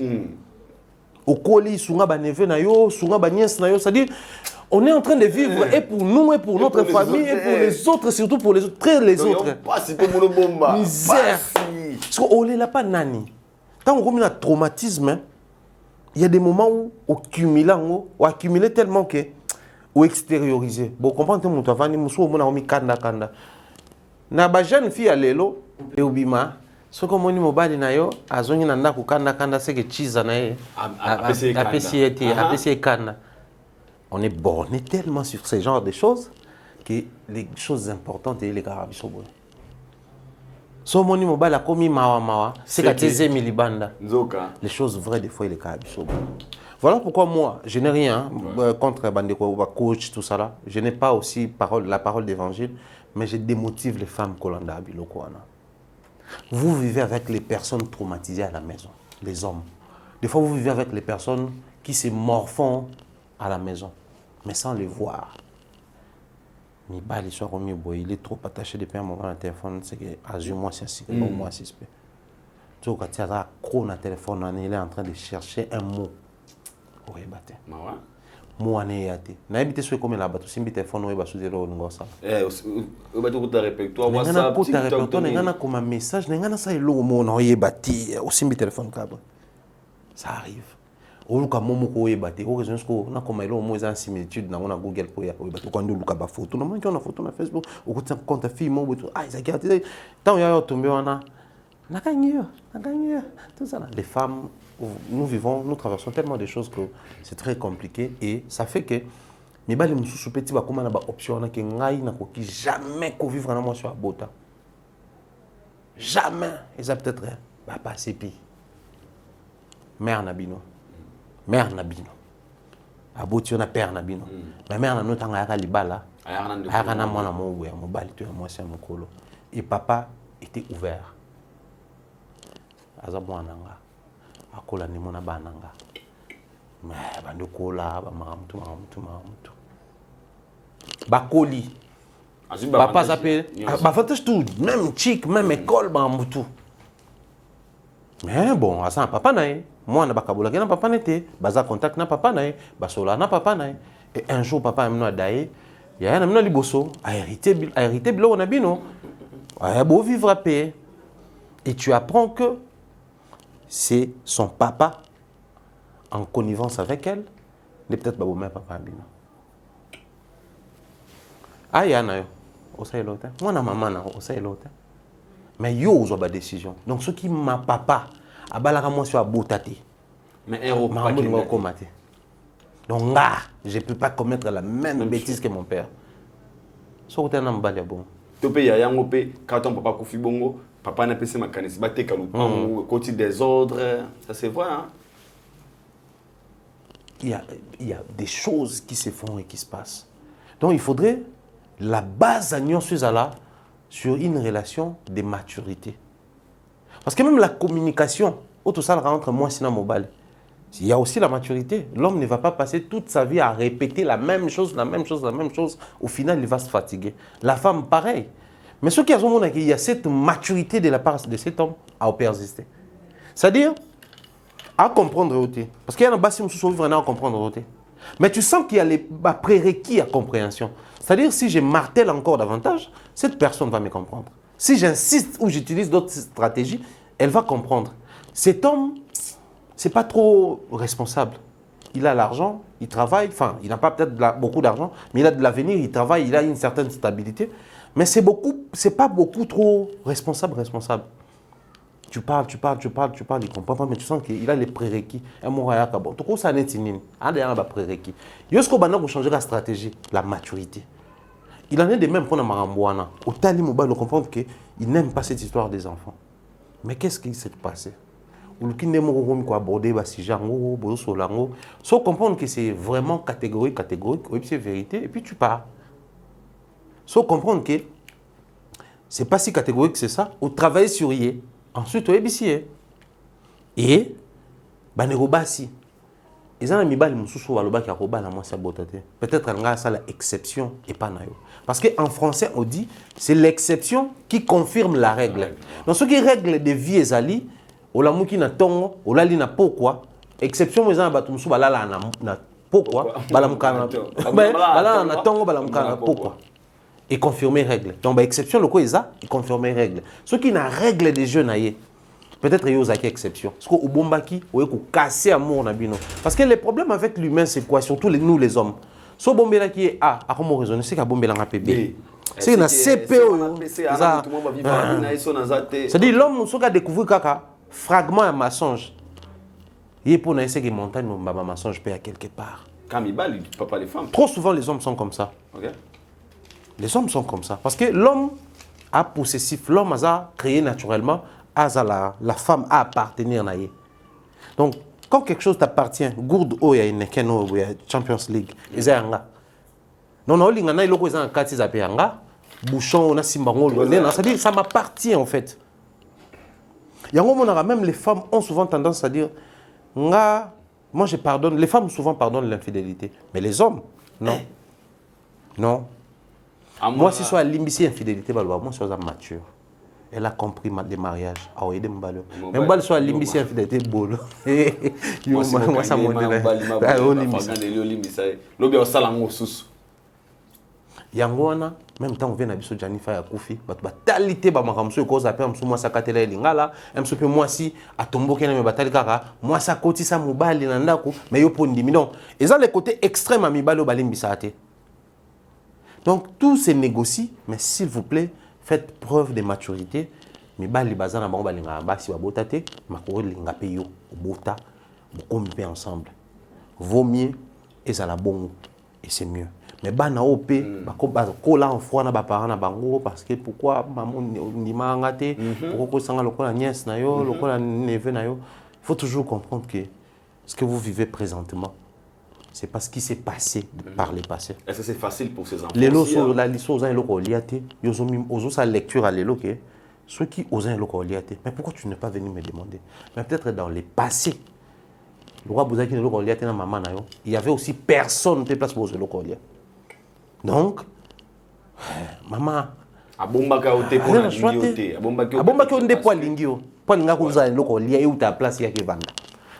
Au colis sunga baneve na yo, sunga banies na yo, c'est-à-dire on est en train de vivre et pour nous et pour notre famille et pour les autres, surtout pour les autres, très les autres. Pas si tout le monde bomba. Misère. Parce qu'on est là pas nani. Quand on a un traumatisme, il y a des moments où on accumule tellement que ou extérioriser. Bon comprendre mon travail, mon sou mon ami kanda. Na ba jeune fille à l'élo et obima. Ce que mon mobile na yo azongi na ndako kanda c'est que chiza na ye APC kanda. On est borné tellement sur ce genre de choses que les choses importantes et les carabis sont bonnes. So mon mobile a commis mawa c'est que tes milibanda. Les choses vraies des fois les carabis sont bonnes. Voilà pourquoi moi je n'ai rien contre bandeko coach tout ça là. Je n'ai pas aussi la parole d'évangile mais je démotive les femmes kolanda bilokwana. Vous vivez avec les personnes traumatisées à la maison, les hommes. Des fois, vous vivez avec les personnes qui se morfont à la maison, mais sans les voir. Mais bah, l'histoire au mieux, il est trop attaché depuis un moment à téléphone, c'est que moi c'est moi c'est suspect. Tu vois, quand tu as un téléphone, il est en train de chercher un mot. Oui, bah, moi on est athée. Na habité sur comme là-bas, tu simbi téléphone ou basu de l'ongo ça. Au batu kuta répertoire WhatsApp, TikTok, n'engana comme un message, n'engana ça est lo mo na yebati, au simbi téléphone kaba. Ça arrive. Au luka momo ko yebati, au raison ko na comme lo mo za similitude na Google pour ya yebati quand luka ba photo, na moi on a photo na Facebook, au côté compte film mo tout. Ah, ça qui a tant ya tombé wana. Na gagné, tout ça là. Les femmes nous traversons tellement de choses que c'est très compliqué et ça fait que mes balles me sous petit ba comment na ba option na ke ngai na ko ki jamais ko vivre na moi sur abota. Jamais, et ça peut-être va passer pire. Mère Nabino. Aboti on a père Nabino. Ma mère na notanga ya libala. Aya na mwana mo ya mobali to ya moi c'est mokolo. Et papa était ouvert. Aza mwana nga. Akola ni mona bananga. Mais bandokola ba maramtu. bakoli papa zappé avantage tout même chic même école tout. Mais bon asa papa nae moi na bakabola na papa nete baza contact na papa nae basola na papa nae et un jour papa amena dae ya na mena liboso a hérité bilo na bino a beau vivre à paix et tu apprends que c'est son papa en connivence avec elle n'est peut-être pas bon même papa bino aya na yo osa elota moi na maman na osa elota mais yo ozwa ba décision donc ce qui ma papa abalaka moi sur abotate mais héros pas qui donc là je peux pas commettre la même bêtise que mon père so côté na mbali bon to pe ya yango pe quand ton papa kufi bongo papa na pese makanisi ba te kalupango côté des ordres ça c'est vrai hein. Il y a des choses qui se font et qui se passent donc il faudrait la base à Nyon Suzala sur une relation de maturité. Parce que même la communication, tout ça entre moi et Mobile, il y a aussi la maturité. L'homme ne va pas passer toute sa vie à répéter la même chose. Au final, il va se fatiguer. La femme, pareil. Mais ce qui a monde, il y a cette maturité de la part de cet homme à persister. C'est-à-dire, à comprendre OT. Parce qu'il y a un bassin qui vivre à comprendre OT. Mais tu sens qu'il y a les prérequis à compréhension. C'est-à-dire, si je martèle encore davantage, cette personne va me comprendre. Si j'insiste ou j'utilise d'autres stratégies, elle va comprendre. Cet homme, c'est pas trop responsable. Il a l'argent, il travaille, enfin, il n'a pas peut-être beaucoup d'argent, mais il a de l'avenir, il travaille, il a une certaine stabilité. Mais c'est pas beaucoup trop responsable. Tu parles, il comprend pas, mais tu sens qu'il a les prérequis. Un mot à bon. Tout ça n'est pas des prérequis. Yosko Bana pour changer la stratégie, la maturité. Il en est de même pour Marambouana. Au Tali Mobile, on comprend qu'il n'aime pas cette histoire des enfants. Mais qu'est-ce qui s'est passé? Ou qui n'aime pas aborder Basijango, Bosolango. Sauf comprendre que c'est vraiment catégorique, oui, c'est vérité, et puis tu pars. Sauf comprendre que c'est pas si catégorique que c'est ça. Ou travailler sur y. Ensuite, on est ici. Et, Banerobasi. Ils ont mis bal mususu waloba ki akoba la moi sabotate. Peut-être nga ça l'exception et pas nayo. Parce que en français on dit c'est l'exception qui confirme la règle. Donc ce qui règle de vie ezali olamuki na tongo olali na pourquoi exception mais en batu mususu balala na pourquoi balamukana balala na tongo balamukana pourquoi et confirmer règle. Donc exception le quoi eza et confirmer règle. Ce qui na règle des jeux naie. Peut-être qu'il y a une exception. Parce qu'au Bombaki, on peut casser amour na bino. Parce que le problème avec l'humain, c'est quoi? Surtout nous les hommes. So bombela qui est A, à comment raisonner? C'est qu'à bombela en PB. C'est une CPO. C'est-à-dire l'homme, ce qu'a découvert kaka fragment à mensonge. Il est pour essayer que montagne mon mensonge paye à quelque part. Kamibal, il ne peut pas les femmes. Trop souvent les hommes sont comme ça. Okay. Les hommes sont comme ça. Parce que l'homme a possessif, l'homme a créé naturellement. La femme a appartenir à elle. Donc, quand quelque chose t'appartient, gourde o ya une Champions League, ils ont un non, on a un loko, ils ont un quartier zappé anga, bouchon, on a simbango, c'est-à-dire ça m'appartient en fait. Même les femmes ont souvent tendance à dire, moi je pardonne, les femmes souvent pardonnent l'infidélité, mais les hommes, non. Non. Moi, si soit l'imbici infidélité, moi je suis mature. Elle a compris des mariages. Ah oui, des mbalo. Mais mbalo soit l'imbici infidélité bolo. Moi ça monte là. Lobi osalango susu. Yangwana même temps on vient na biso Janifa ya Kofi, batalité ba makamso ko za pe mso moi sa katela lingala, mso pe moi si atomboke na me batali kaka, moi sa koti sa mobali na ndako, mais yo pondi mi donc. Ils ont les côtés extrêmes à mibalo balimbisa ate. Donc tout se négocie, mais s'il vous plaît, faites preuve de maturité. Mais bali bazana bango balinga basi babotate, makoro linga pe yo bota, bokombe ensemble. Vaut mieux et ça la bon et c'est mieux. Mais bana op ko la en foi na ba parents na bango parce que pourquoi maman ni mangate, pourquoi ko sanga lokola nièce na yo, lokola neveu na yo. Il faut toujours comprendre que ce que vous vivez présentement c'est parce qu'il s'est passé par le passé. Est-ce que c'est facile pour ces enfants? Les lots sont la licence ont loko liate, ils ont sa lecture à l'élo que ceux qui osent loko liate. Mais pourquoi tu n'es pas venu me demander? Mais peut-être dans le passé. Le roi Bouzaki ne loko liate na maman na yo. Il y avait aussi personne de place pour loko liate. Donc Maman. Abombaka ote pour la lingi. Abombaka onde pour lingi. Pour linga kuza loko lia ou ta place ya vanda.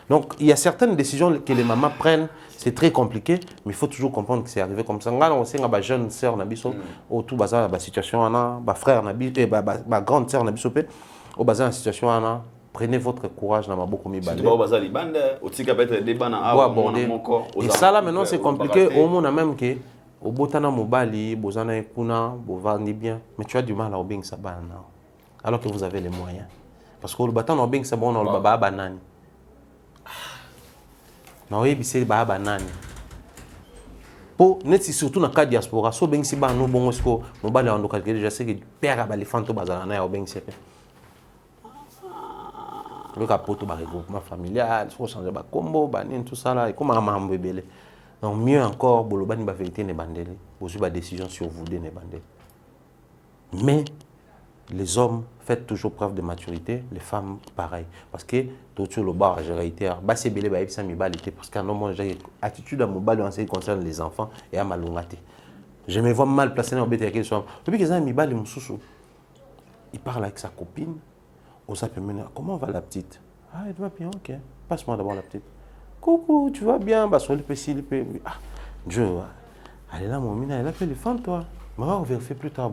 Donc il y a certaines décisions que les mamans prennent, c'est très compliqué, mais il faut toujours comprendre que c'est arrivé comme ça. Ngana aussi nga ba jeune sœur na biso autour baza ba situation ana, ba frère na biso et ba grande sœur na biso pe au baza en situation ana. Prenez votre courage dans ma beaucoup mi balé. Et ça là maintenant c'est compliqué. Au monde même que au botana mobali, bozana ekuna, bovandi bien, mais tu as du mal à obéir ça bana. Alors que vous avez les moyens. Parce que le batan obéir ça bon on le baba banani. Na oyebi c'est baba banani. Po net surtout na cas diaspora, so ben si ba no bongo sko, mobali ando calculer je sais que père ba les fanto bazana na obéir c'est. Le capote ba regroupement familial, faut changer ba combo, ba tout ça là, et comme maman bébé. Donc mieux encore, bolobani ba vérité ne bandele, vous avez décision sur vous de ne bandele. Mais les hommes faites toujours preuve de maturité, les femmes pareil, parce que tout le bar j'ai réitéré, ba c'est belé ba ça mi balité parce qu'un homme j'ai attitude à mon bal en ce qui concerne les enfants et à ma longate. Je me vois mal placé dans bête quelque chose. Depuis que ça mi bal mon sousou. Il parle avec sa copine. On s'appelle comment va la petite? Ah, elle va bien, ok. Passe-moi d'abord la petite. Coucou, tu vas bien? Bah, sur le PC, le PC. Ah, Dieu, elle est là, mon mina, elle a fait les femmes, toi. Mais on va vérifier plus tard.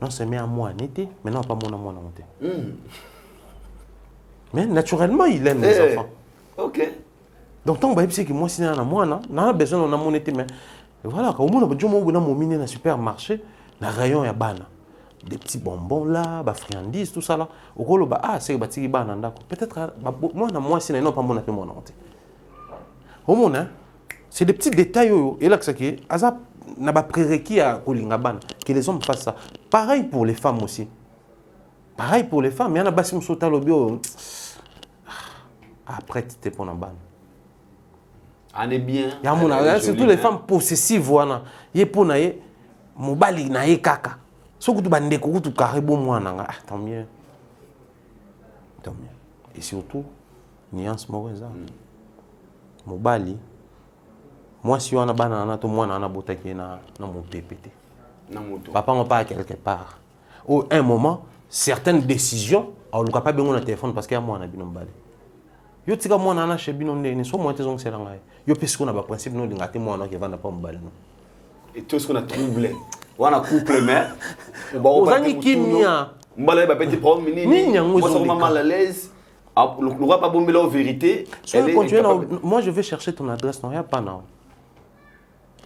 Non, c'est mis à moi en été, mais non, pas moi en été. Mais naturellement, il aime les enfants. Ok. Donc, tant que c'est que moi, si on a besoin de mon été, mais voilà, quand on a besoin de mon mina dans le supermarché, dans le rayon, il y a bana. Des petits bonbons là, bah friandises, tout ça là. Au gros, bah ah, c'est bâti bananda. Peut-être moi si non pas mon appel mon hanté. Au monde hein, c'est des petits détails et là que ça qui est azap n'a pas prérequis à kolinga ban que les hommes fassent ça. Pareil pour les femmes aussi. Pareil pour les femmes, il y en a basim sota lobio. Après tu t'es pour la ban. On est bien. Il y a mon surtout les femmes possessives voilà. Yé pour naé mobali naé kaka. Si tu as des coups, tu as tant mieux. Tant mieux. Et surtout, nuance mauvaise. Mobali, moi si on a banana, tout le monde a boté qui est dans mon PPT. Papa on part quelque part. Au un moment, certaines décisions, on ne peut pas bien le téléphone parce qu'il y a moi on a bien balé. Yo tika moi on a chez bien on est, so moi tes ongles c'est là. Yo parce qu'on a pas principe nous d'ingati moi on a qui va pas me balé. Et tout ce qu'on a troublé. On a couple mais on va kimia mbala ba petit problème ni moi ça m'a mal à l'aise le roi pas bon la vérité moi je vais chercher ton adresse non y a pas non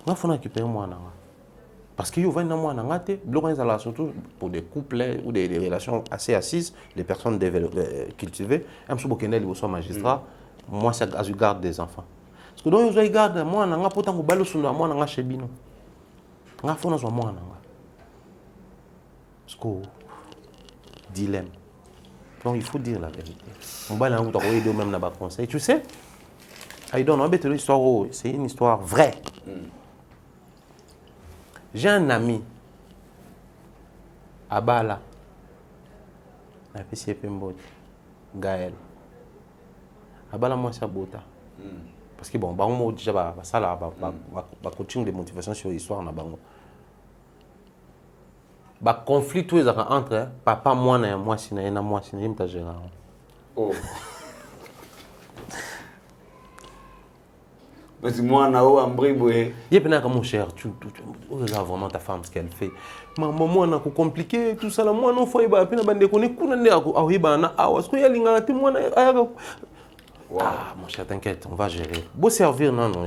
on faut récupérer moi non parce que yo va na moi na té bloquer ça là surtout pour des couples ou des relations assez assises les personnes cultivées un peu bokenda li so magistrat moi ça garde des enfants parce que donc yo garde moi na nga potango balo sunu moi na nga chebino nga fona zo moi nanga parce que dilemme donc il faut dire la vérité on va là où tu as aider même dans conseil tu sais I don't know mais l'histoire c'est une histoire vraie j'ai un ami à Bala na PCP Mbot Gaël à Bala moi ça bota parce que bon bango déjà ça là coaching de motivation sur l'histoire na bango ba conflit tous entre papa moi na moi si na moi si na mta gérer oh parce que moi na o ambriboé il est comme mon cher tu regardes vraiment ta femme ce qu'elle fait maman moi na ko compliqué tout ça là moi non faut ba pina bande ko ne kuna ne a hiba na awa ce que ya linga ti moi na ah mon cher t'inquiète on va gérer beau servir non non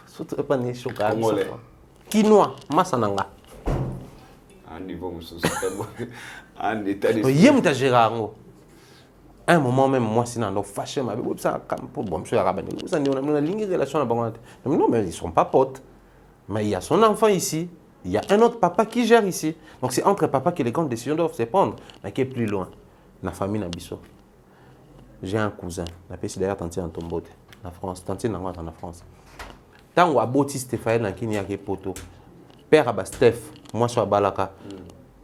surtout pas ni chocolat quinoa masananga niveau en état de un moment même moi si non fâché ma ça pour bon monsieur arabane ça on a une relation non mais ils sont pas potes mais il y a son enfant ici il y a un autre papa qui gère ici donc c'est entre papa que les grandes décisions doivent se prendre mais qui est plus loin la famille na biso j'ai un cousin la petit d'ailleurs tanti en Tombote la France tanti na en France tant ou aboti Stéphane na kini yake poto père à Steph moi sur Balaka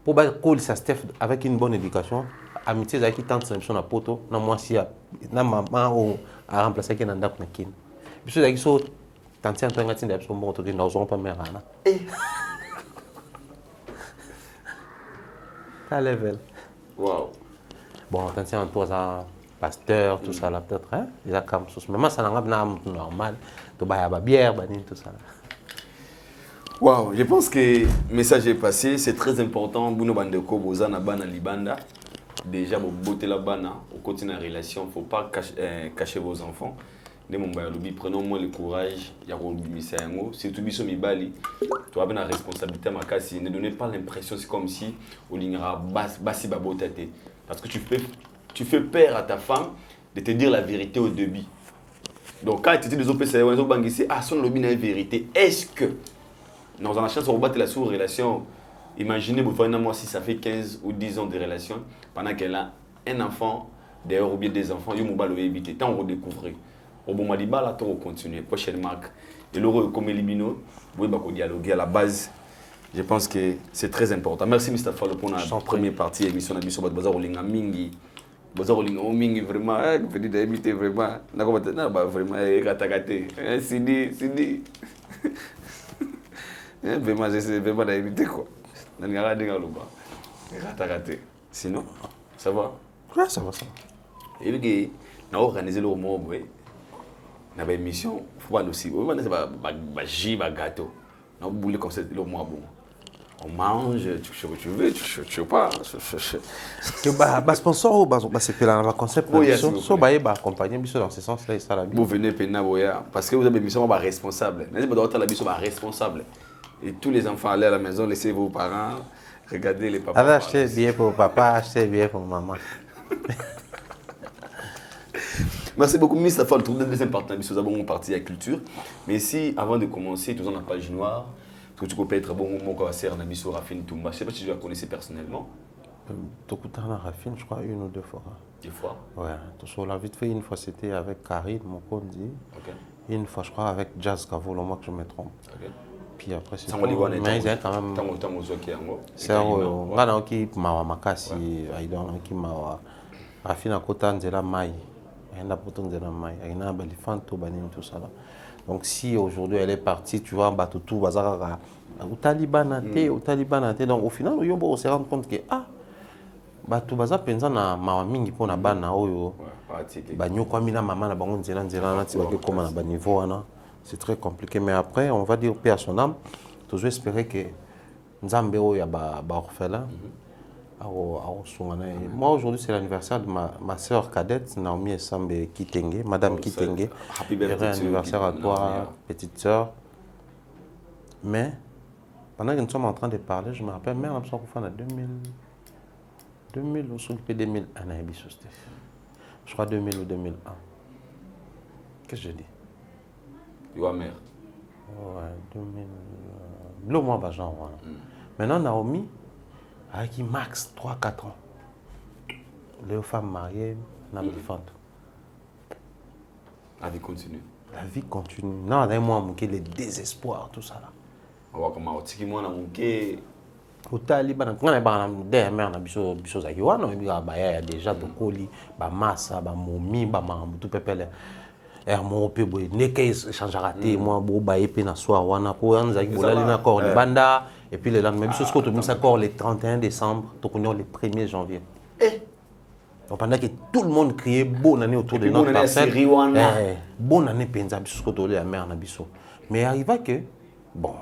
pour coller sa Steph avec une bonne éducation amitié avec qui tente son à poto na moi si na maman a remplacé qui nanda na kin biso avec so tante Antoine ngati ndabso mo to ki na zo pa mera na quel level. Waouh. Bon, attention à toi, ça, pasteur, tout ça là, peut-être, hein? Ils ont comme ça. Mais moi, ça n'a pas normal. Tu vas à bière, tout ça. Waouh, je pense que le message est passé. C'est très important. Bouno Bandeko, Bozana Bana Libanda. Déjà, vous bottez la bana, au continue la relation. Il ne faut pas cacher vos enfants. Prenons moins le courage. Surtout Bisso Mibali. Tu as la responsabilité. Ne donnez pas l'impression, c'est comme si on l'ignorera bassi babotate. Parce que tu fais peur à ta femme de te dire la vérité au début. Donc quand tu dis des OPC, son lobby n'a vérité. Est-ce que dans la chance on battre la sous-relation, imaginez moi si ça fait 15 ou 10 ans de relation, pendant qu'elle a un enfant, d'ailleurs ou bien des enfants, il m'a éviter. Tant on redécouvre. Au bon maliba là, on continue. Prochaine marque. Et l'heureux comme Elimino, vous pouvez dialoguer à la base. Je pense que c'est très important. Merci Mr. Fallo pour la première partie de l'émission de Bazar Olinga Mingi. Bazar Olinga Mingi, vraiment, vous dites d'imiter vraiment. Non, vraiment, Katakate. Sidi. Vraiment, j'essaie vraiment d'imiter quoi. Dans le garage de Galouba. Katakate. Sinon, ça va? Ouais, ça va, ça va. Et puis, on a organisé le moment, on a une émission, il faut pas aussi. On a un gâteau. On a boulé comme ça le mois bon. On mange, tu sais ce que tu veux, tu sais pas. Le sponsor, c'est le concept. So, accompagner dans ce sens-là, ça la vie. Vous venez parce que vous avez une mission responsable. Vous avez la mission responsable. Et tous les enfants allez à la maison, laissez vos parents, regardez les papas. Achetez bien pour papa, achetez bien pour maman. Merci beaucoup, Mr. Fall. Tout le deuxième partenaire, nous avons parti à culture. Mais ici, avant de commencer, tout dans la page noire, parce que tu peux être bon moment quand on a mis sur Rafine Toumba. Je ne sais pas si tu la connaissais personnellement. Tout le temps, Rafine, je crois, une ou deux fois. Deux fois? Ouais. Sur la vite fait, une fois, c'était avec Karine, mon condi. Okay. Une fois, je crois, avec Jazz Cavo, le mois que je me trompe. Okay. Puis après, c'est tout. Mais ils ont quand même... C'est on a qui m'a makasi, aidon qui m'a Rafine à côté de la maille. Il y a pourtant de la maille. Il y a des fantômes, tout ça là. Donc si aujourd'hui elle est partie, tu vois, tout bazar au Taliban, donc au final, on se rend compte que tout bazar pensa na mawa mingi pour na bana oyo. Banyo kwa mina maman na bango nzela na tibake comme na ba niveau ana. C'est très compliqué, mais après on va dire paix à son âme. Toujours espérer que Nzambe oyo ya ba orphelin. Moi aujourd'hui c'est l'anniversaire de ma soeur cadette Naomi Essambe Kitenge, Madame Kitenge. Happy birthday anniversaire à toi, petite soeur. Mais pendant que nous sommes en train de parler, je me rappelle même en 2000 ou 2001, je crois 2000 ou 2001. Qu'est-ce que je dis? Ouais, 2000. Le mois va genre. Voilà. Maintenant Naomi avec max 3-4 ans. Les femmes mariées, n'a pas de fente. La vie continue. La vie continue. Non, d'un mois, le désespoir, tout ça là. On va comme un mois, au Taliban, quand on a des mères, on a il y a déjà de colis, massa, momi, tout peuple. Mon peu change raté moi na soir wana ko na corps de banda et puis le lendemain ce que ça corps le 31 décembre donc on est le 1er janvier. Donc pendant que tout le monde criait bonne année autour de notre parcelle, bonne année penza biso ko to la mère na biso. Mais arriva que bon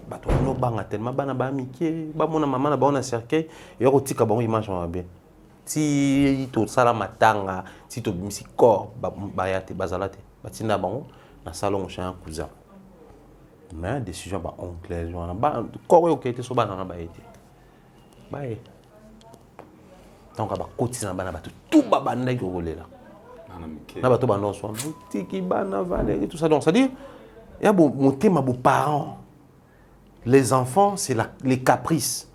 bato no banga tellement bana ba mikie ba mona maman na ba on a cercueil et otika ba image va bien. Si tout ça la matanga si to bimisi corps ba yate bazalate batinda bango na salon chez un cousin mais décision ba oncle joana ba corps yo kete so bana na ba été ba e donc ba kotina bana bato tout ba banda ko rolela na bato ba non so tiki bana vale et tout ça donc ça dire il y a mon thème à vos parents. Les enfants c'est les caprices,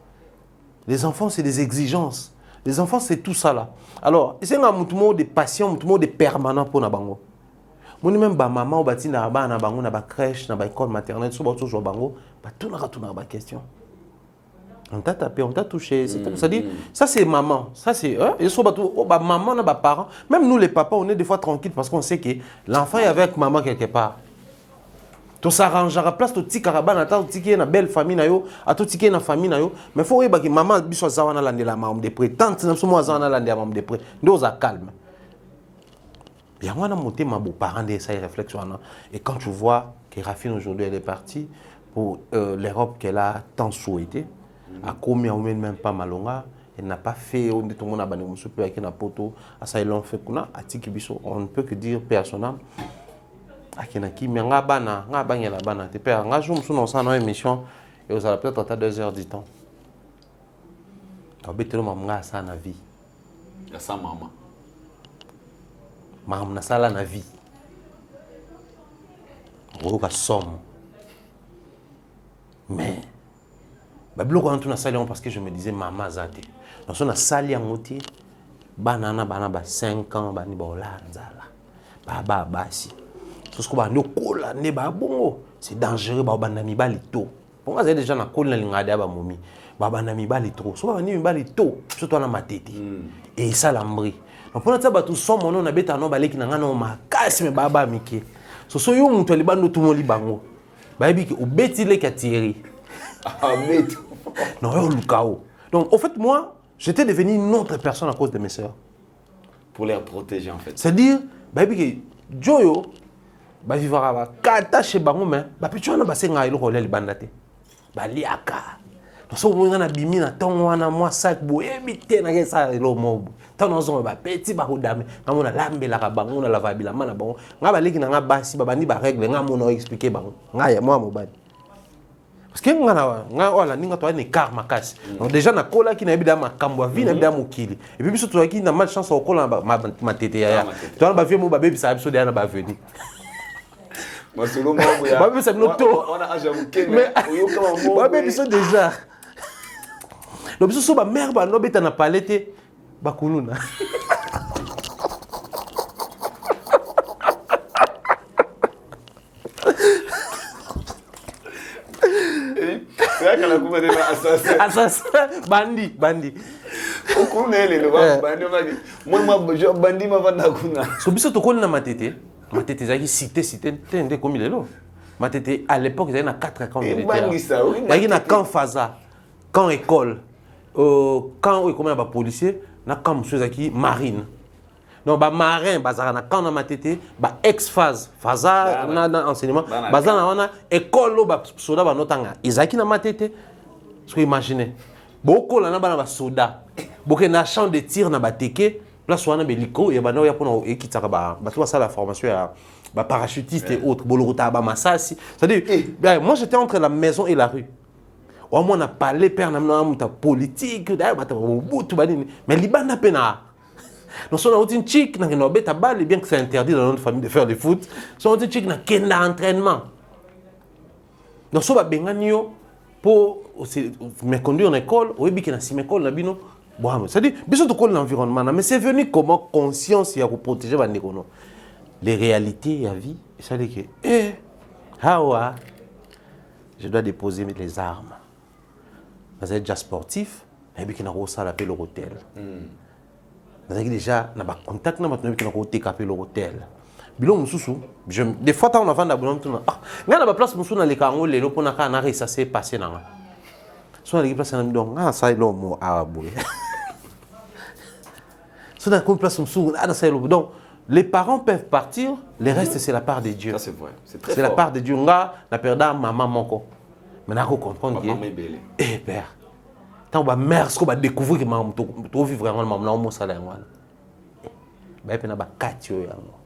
les enfants c'est des exigences. Les enfants, c'est tout ça là. Alors, c'est un mouvement de passion, un mouvement de permanent pour na bango. Moi même maman bati na ba na bango na ba crèche, na ba école maternelle, so ba toujours bango, ba tout na ba question. On t'a tapé, on t'a touché, c'est-à-dire ça c'est maman, ça c'est et so ba tout maman na ba parents. Même nous les papas, on est des fois tranquilles parce qu'on sait que l'enfant est avec maman quelque part. Tu s'arrangera place tu tika rabana ta tiki na belle famille na yo, a tu tiki na famille na yo, mais faut yeba que maman biso zawana lande la maman de près, tante na somo zawana lande la maman de près. Ndo za calme. Bien moi na monté ma beau parents de ça réflexion et quand tu vois que Rafine aujourd'hui elle est partie pour l'Europe qu'elle a tant souhaité, a combien ou même pas malonga, elle n'a pas fait on dit tout le monde a bané monsieur peu avec na poto, à ça ils l'ont fait kuna a tiki biso, on ne peut que dire personnel. Akinaki mais nga bana la bana te père nga jour nous dans une émission et vous allez peut-être à 2 heures du temps ka betelo mamnga ça na vie ya sa maman na sala na vie on ka somme mais bablo quand on a salé parce que je me disais maman zate donc on a salé en moti bana ba 5 ans bani ba olanzala baba basi parce que c'est dangereux ba na mibali to pour moi c'est déjà na kola lingada ba momi ba na mibali trop so ba ni mibali to surtout na matete et ça l'ambri donc pour ça ba tout son mon na beta no baleki na ngana makasi me baba mike so yo mutu libando tout mo libango ba bi ki obeti le katiri ah mais non yo lukao donc en fait moi j'étais devenu une autre personne à cause de mes sœurs pour les protéger en fait c'est à dire ba bi ki joyo ba vivra ba kata chez bango mais ba pichu na ba senga ilo ko le libandate ba liaka no so mo ngana bimi na tongo wana moi sac boye bité na kesa ilo mobu tano zo ba petit ba kodame ngamo na lambela ka bango na lava bila mana bango ngaba leki na ngaba si ba bandi ba règle ngamo no expliquer bango ngaya moi mo bani parce que nga wala ninga to ni karma kasi donc déjà na kola ki na bida makambo vie na bida mokili et puis biso to ki na mal chance au kola ma tete ya to ba vie mo ba bebi sa biso de na ba venir masolo mo ya ba bebi sa no to on a aja mukeme oyo kama mo ba bebi so déjà donc biso so ba mère ba no beta na palette ba kuluna c'est que la coupe de assassin bandi okunele le bandi moi bandi ma vanda kuna so biso to konna matete zaki cité tende comme lelo matete à l'époque ils avaient 4 camps militaires il y a camp Faza camp école camp comme ba policier na camp monsieur zaki marine donc ba marin bazara na camp na matete ba ex-phase Faza na enseignement bazana wana école ba soda ba notanga izaki na matete ce que imaginez beaucoup là na ba soda beaucoup na champ de tir na ba teke place wana beliko et ba no ya pona ekitaka ba to ça la formation ya ba parachutiste et autres bolorota ba masasi c'est-à-dire moi j'étais entre la maison et la rue au moins on a parlé père na muta politique d'ailleurs ba butu ba nini mais libana pena nous sommes une chic na no beta balle bien que c'est interdit dans notre famille de faire du foot sont une chic na kenda entraînement nous sommes benganio pour me conduire en école ou bien que na si école na bino bon c'est-à-dire biso to col l'environnement mais c'est venu comment conscience ya pour protéger bandeko no les réalités à vie ça dit que hawa je dois déposer les armes vous êtes déjà sportif et puis qu'on a ça l'appel l'hôtel vous avez déjà na ba contact na maintenant qu'on a côté capé l'hôtel bilo mususu des fois on a vendu abonnement tout na ba place mususu na le kango lelo pona ka na ça s'est passé na so na place na donc ça ilo mo aboye so na comme place mususu na ça ilo donc les parents peuvent partir, le reste c'est la part de Dieu. Ça c'est vrai, c'est très fort. C'est la part de Dieu. Nga na perda maman moko. Maintenant on comprend que père. Tant ba mère ce qu'on va découvrir que maman to vivre vraiment maman mo sala ngwana. Ba pena ba katio yango.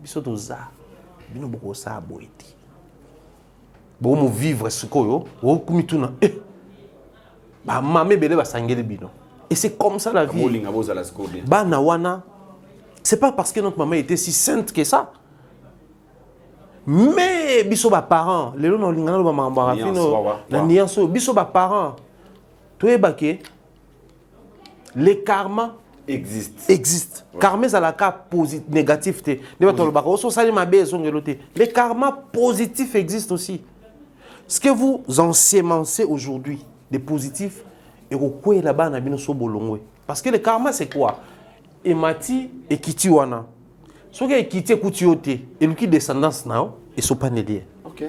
Biso to za. Bino boko sa boiti. Bo mo vivre ce koyo, o kumituna ba mamé belé ba sangeli bino. Et c'est comme ça la vie. Ba na wana c'est pas parce que notre maman était si sainte que ça. Mais biso ba parents, les gens n'ont pas maman na nianso biso ba parents. Tu es baké les karma existe. Karma ça la cas positif négatif té. Ne ba to ba ko so sali mabe zongeloté. Les karma positifs existent aussi. Ce que vous ensemencez aujourd'hui des positifs et au quoi là-bas na bino so bolongwe. Parce que le karma c'est quoi? Et mati et kiti wana. So que kiti kutiote et luki descendance nao et so pas nélié. OK. Ok.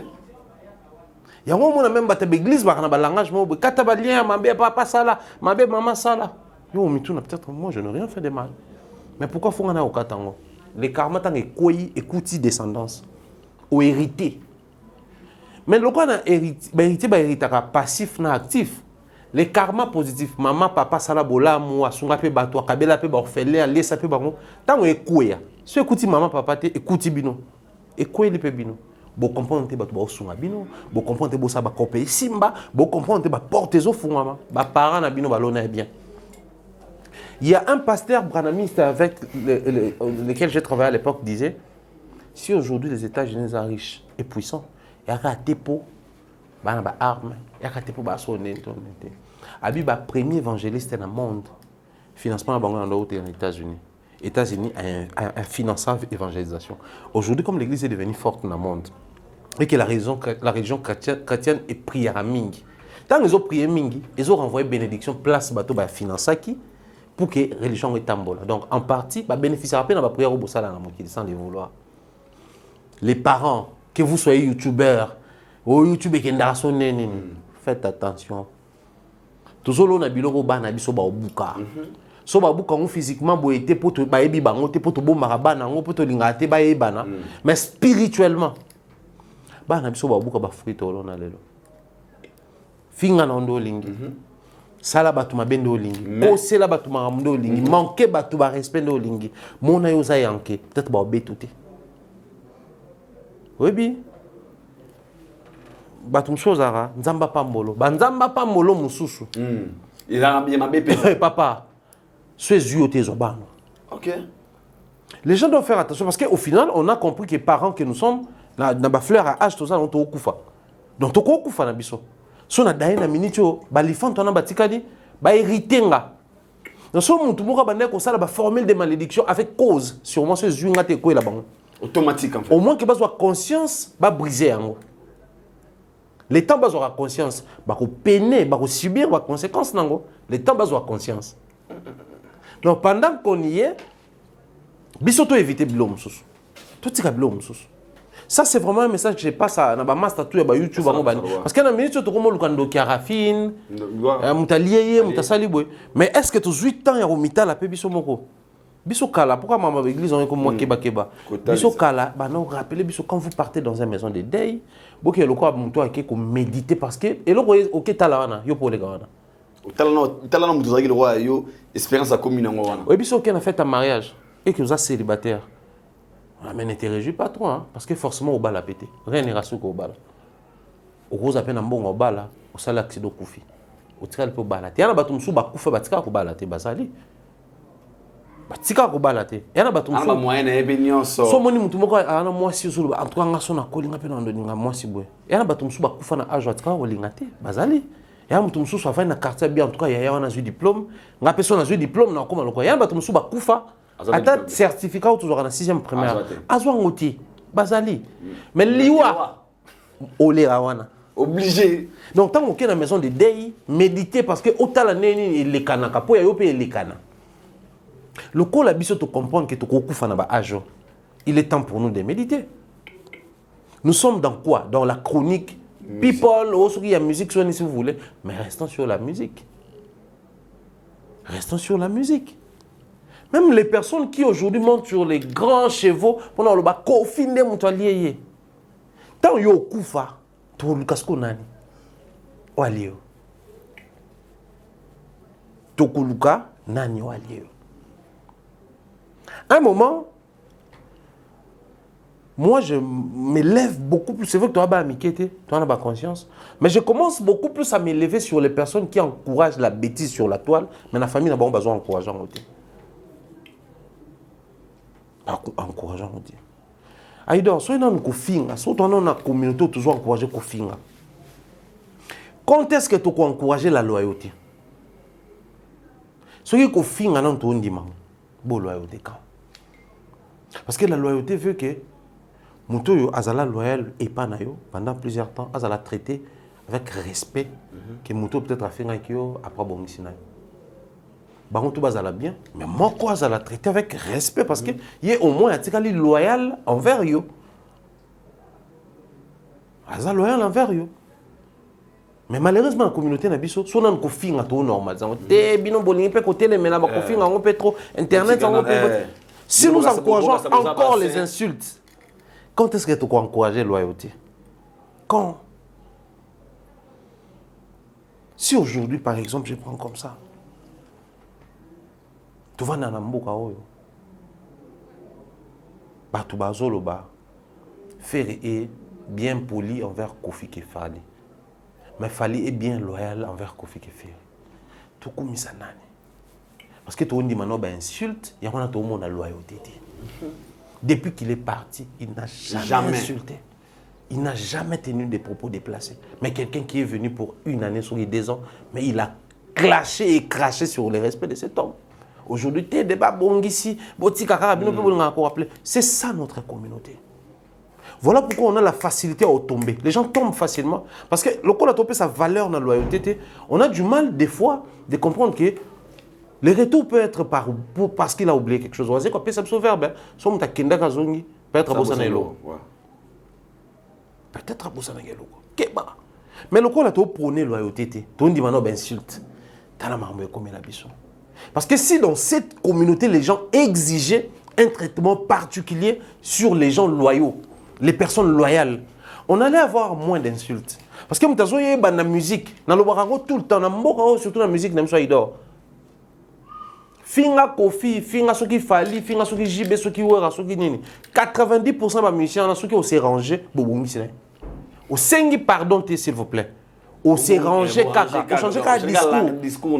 Il y a un moment même dans l'église, il y a un langage, quand tu as lien, ma papa ça là, ma maman ça là. Yo, peut-être moi je n'ai rien fait de mal. Mais pourquoi faut qu'on ait au Katango? Les karma tant écoute descendance ou hérité. Mais le qu'on a hérité passif na actif. Les karma positifs, maman papa ça là bola moi sunga pe bato kabela pe ba orphelin aller ça pe ba tant écoute. Si écoute maman papa te écoute bino. Écoute le pe bino. Bo comprendre te bato ba sunga bino, bo comprendre te bo ça ba kopé simba, bo comprendre te ba porter zo fungama, ba parents na bino ba lona bien. Il y a un pasteur branamiste avec lequel j'ai travaillé à l'époque disait, si aujourd'hui les États-Unis sont riches et puissants, il y a un dépôt, il y a des armes, il y a un dépôt, il y a un premier évangéliste dans le monde, financement dans les États-Unis. Les États-Unis ont financé l'évangélisation. Aujourd'hui, comme l'Église est devenue forte dans le monde, et que la religion chrétienne est prière à Mingi. Tant qu'ils ont prié Mingi, ils ont renvoyé bénédiction, place, bateau, financer qui pour que la religion soit tambola. Donc, en partie, bah, bénéficier de la prière au Bossala sans les vouloir. Les parents, que vous soyez youtubeurs, ou youtubeurs qui sont faites attention. Toujours là, on a ban biso ba obuka. So ba obuka on physiquement bo été pour te ba ebi bango te pour te bo marabana ngo pour te lingate ba ebana. Mais spirituellement, ba na biso ba obuka ba fruit to lona lelo. Finga na ndo lingi. Sala batu mabende olingi, osela batu maramdo olingi, manquer batu ba respect de olingi. Mona yo za yanke, peut-être ba obetute. Oui bi. Batu msozara, nzamba pambolo, ba nzamba pambolo mususu. Il a bien ma bébé. Papa, sois yeux tes obano. OK. Les gens doivent faire attention parce qu'au final, on a compris que les parents que nous sommes, na ba fleur à âge tout ça, on to okufa. Donc to okufa na biso. Si on a d'ailleurs une minute, balifant on a batikadi, ba héritenga. Donc si on mouka bandé comme ça, la formule de malédiction avec cause, sûrement ce zuinga te quoi là-bas. Automatique en fait. Au moins que bas conscience, ba briser en gros. Les temps bas aura conscience, ba ko peiner, ba ko subir ba conséquences nango. Les temps bas aura conscience. Donc pendant qu'on y est, bisoto éviter blom sous. Tout tika blom sous. Ça, c'est vraiment un message que je passe à ma statue à YouTube. Parce qu'il y a une minute, tu as dit que Rafine, Moutalié, Moutasaliboué. Mais est-ce que tu as 8 ans à Romita la paix Bissomoko? Bissokala, pourquoi maman l'église on est comme moi Keba? Bissokala, rappelez quand vous partez dans une maison de deuil, vous avez le quoi méditer parce que, et là, ok, talawana, yo pour les gars. Talana Moutazaki le roi, yo, espérance à commune en Wana. Oui, Bissok, on a fait un mariage et que vous êtes célibataire. Mais ne te réjouis pas trop, hein, parce que forcément, au bal a pété. Rien n'est rassuré au bal. Au gros, à peine un bon au bal, au salaire accident koufi. Au tirel peut balater. Il y a un bateau sous bakoufa, batika ko balater, basali. Batika ko balater. Il y a un bateau sous. Ah, moyen est béni so. So moni mutu moko ana moi si sous en tout cas ngaso na kolinga pe na ndonga moi si boy. Il y a un bateau sous bakoufa na âge batika ko lingate, basali. Il y a un mutu sous fa na quartier bien en tout cas il y a un diplôme. Nga personne a eu diplôme na koma loko. Il y a un bateau sous bakoufa. Ata certificat ou toujours en 6e primaire. Azwa ngoti, bazali. Mais liwa olé awana. Obligé. Donc tant qu'on est dans la maison de deuil, méditer parce que otala neni le kanaka po ya yo pe le kana. Le ko la biso to comprendre que to kokufa na ba âge. Il est temps pour nous de méditer. Nous sommes dans quoi? Dans la chronique people, il y a musique si vous voulez, mais restons sur la musique. Restons sur la musique. Même les personnes qui aujourd'hui montent sur les grands chevaux, pendant le bas, confine des moutaliers. Tant yo koufa, to lukasko nani. Walio. Tokuluka nani walio. À un moment, moi je m'élève beaucoup plus. C'est vrai que tu as pas amitié, tu as pas conscience. Mais je commence beaucoup plus à m'élever sur les personnes qui encouragent la bêtise sur la toile. Mais la famille n'a pas besoin d'encourager en côté. Encourageant on dit. Aïda, soit dans le finga, soit dans la communauté toujours encourager ko finga. Quand est-ce que tu peux encourager la loyauté? Ce qui ko finga non to ndima. Bo loyauté quand. Parce que la loyauté veut que muto yo azala loyal et pas na yo pendant plusieurs temps, azala traité avec respect que muto peut-être a fait ngakio après bongisina. Bah, tout bazala bien, mais moi quoi ça la traiter avec respect parce que il est au moins loyal envers eux. aza loyal envers yo. Mais malheureusement la communauté na biso so nan ko finga to normal zango te bino bolingi pe côté les mena ba ko finga ngo pe trop internet zango pe. Si nous encourageons encore les insultes, quand est-ce que tu vas encourager la loyauté? Quand? Si aujourd'hui, par exemple, je prends comme ça, tu vas dans Namboka, tu vas faire est bien poli envers Kofi Kefali. Mais Fali est bien loyal envers Kofi Kefali. Tout comme ça. Parce que tu as dit maintenant, insulte, il y a une loyauté. Depuis qu'il est parti, il n'a jamais insulté. Il n'a jamais tenu des propos déplacés. Mais quelqu'un qui est venu pour une année sur les 2 ans, mais il a clashé et craché sur le respect de cet homme. Aujourd'hui, tu es débat ici, c'est ça notre communauté. Voilà pourquoi on a la facilité à tomber. Les gens tombent facilement. Parce que le qu'on a tombé sa valeur dans la loyauté, on a du mal des fois de comprendre que le retour peut être parce qu'il a oublié quelque chose. On sait qu'on peut s'absorber verbe. Somme ta kenda kazongi, peut-être à Bosanelo. Peut-être à Bosanelo. Mais le coup là, tu prôné loyauté, tu dis maintenant insulte. Tu as marre comme la bichon. Parce que si dans cette communauté, les gens exigeaient un traitement particulier sur les gens loyaux, les personnes loyales, on allait avoir moins d'insultes. Parce que nous avons dans la musique, dans le barago tout le temps, surtout dans la musique, nous avons Finga Kofi, finga soki Fali, finga soki Jibé, soki Wera, soki Nini. 90% des musiciens, ceux qui s'est rangé, au sengi pardon, s'il vous plaît. Au s'est rangé, au changé discours.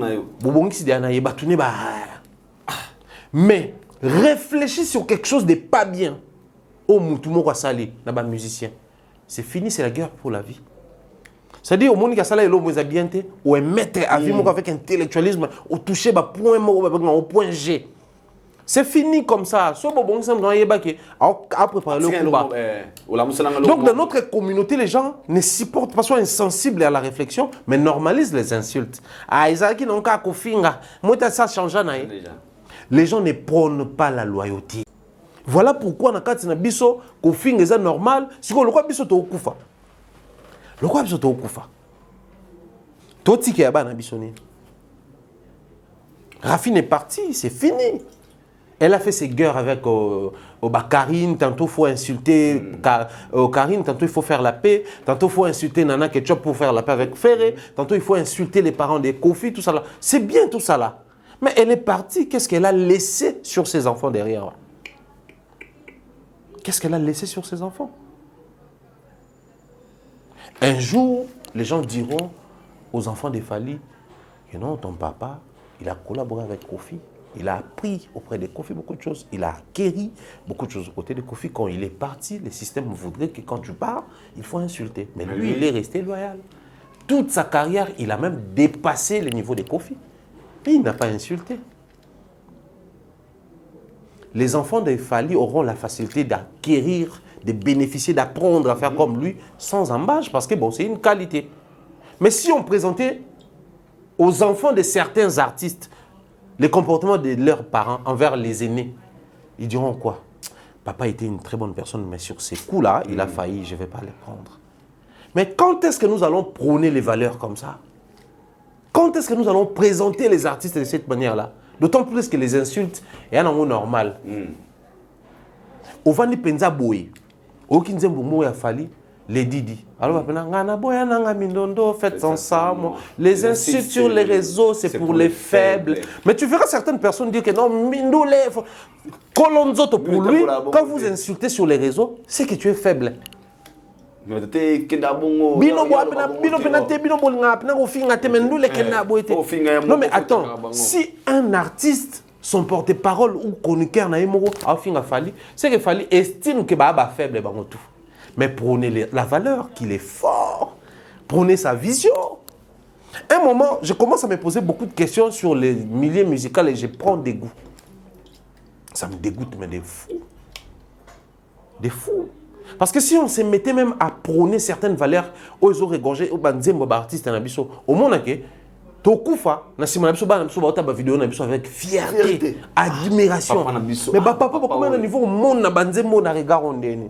Mais réfléchis sur quelque chose de pas bien. Au Moutoumou Sali, là-bas musicien. C'est fini, c'est la guerre pour la vie. C'est-à-dire, au monde qui a salé l'homme est bien, ou est maître à vivre avec intellectualisme, au toucher au point G. C'est fini comme ça. Ce bon sens dans Yébaki a préparé le combat. Donc, dans notre communauté, les gens ne supportent pas, sont insensibles à la réflexion, mais normalisent les insultes. Ah, Isaac, n'ont qu'à Kofinga. Moi, ça change. Les gens ne prônent pas la loyauté. Voilà pourquoi, dans le cas de Bisso, Kofinga est normal. Si on le croit, Bisso, tu es au Koufa. Le quoi biso to kufa? Toti qui a ban Bissoni. Rafine est partie, c'est fini. Elle a fait ses guerres avec Karine, tantôt il faut insulter Karine, tantôt il faut faire la paix, tantôt il faut insulter Nana Ketchup pour faire la paix avec Ferré, tantôt il faut insulter les parents des Kofi, tout ça là. C'est bien tout ça là. Mais elle est partie, qu'est-ce qu'elle a laissé sur ses enfants derrière? Qu'est-ce qu'elle a laissé sur ses enfants? Un jour, les gens diront aux enfants des Fali, que non, ton papa, il a collaboré avec Kofi, il a appris auprès de Kofi beaucoup de choses, il a acquéri beaucoup de choses aux côtés de Kofi. Quand il est parti, le système voudrait que quand tu pars, il faut insulter. Mais lui, il est resté loyal. Toute sa carrière, il a même dépassé le niveau de Kofi. Et il n'a pas insulté. Les enfants des Fali auront la facilité d'acquérir, de bénéficier, d'apprendre à faire comme lui, sans embâche, parce que bon, c'est une qualité. Mais si on présentait aux enfants de certains artistes les comportements de leurs parents envers les aînés, ils diront quoi? Papa était une très bonne personne, mais sur ces coups-là, il a failli, je ne vais pas les prendre. Mais quand est-ce que nous allons prôner les valeurs comme ça? Quand est-ce que nous allons présenter les artistes de cette manière-là? D'autant plus que les insultes, il y a un mot normal. Au Vani Penza Boy, au Kinzembo a fallu les Didi. Alors, faites ensemble. Les insultes sur les réseaux, c'est pour les faibles. Mais tu verras certaines personnes dire que non, Mindole, Colonzoto pour lui, quand vous insultez sur les réseaux, c'est que tu es faible. Non mais attends, si un artiste, son porte-parole ou chroniqueur c'est que Fali estime que Baba faible. Mais prenez la valeur, qu'il est fort, prenez sa vision. Un moment, je commence à me poser beaucoup de questions sur les milieux musicaux et je prends des goûts. Ça me dégoûte, mais des fous. Des fous. Parce que si on se mettait même à prôner certaines valeurs, aux autres égorgés, aux artistes, au monde, Tokufa, vidéo avec fierté, admiration. Mais papa, pourquoi au niveau monde na banzembo na regard ondeni.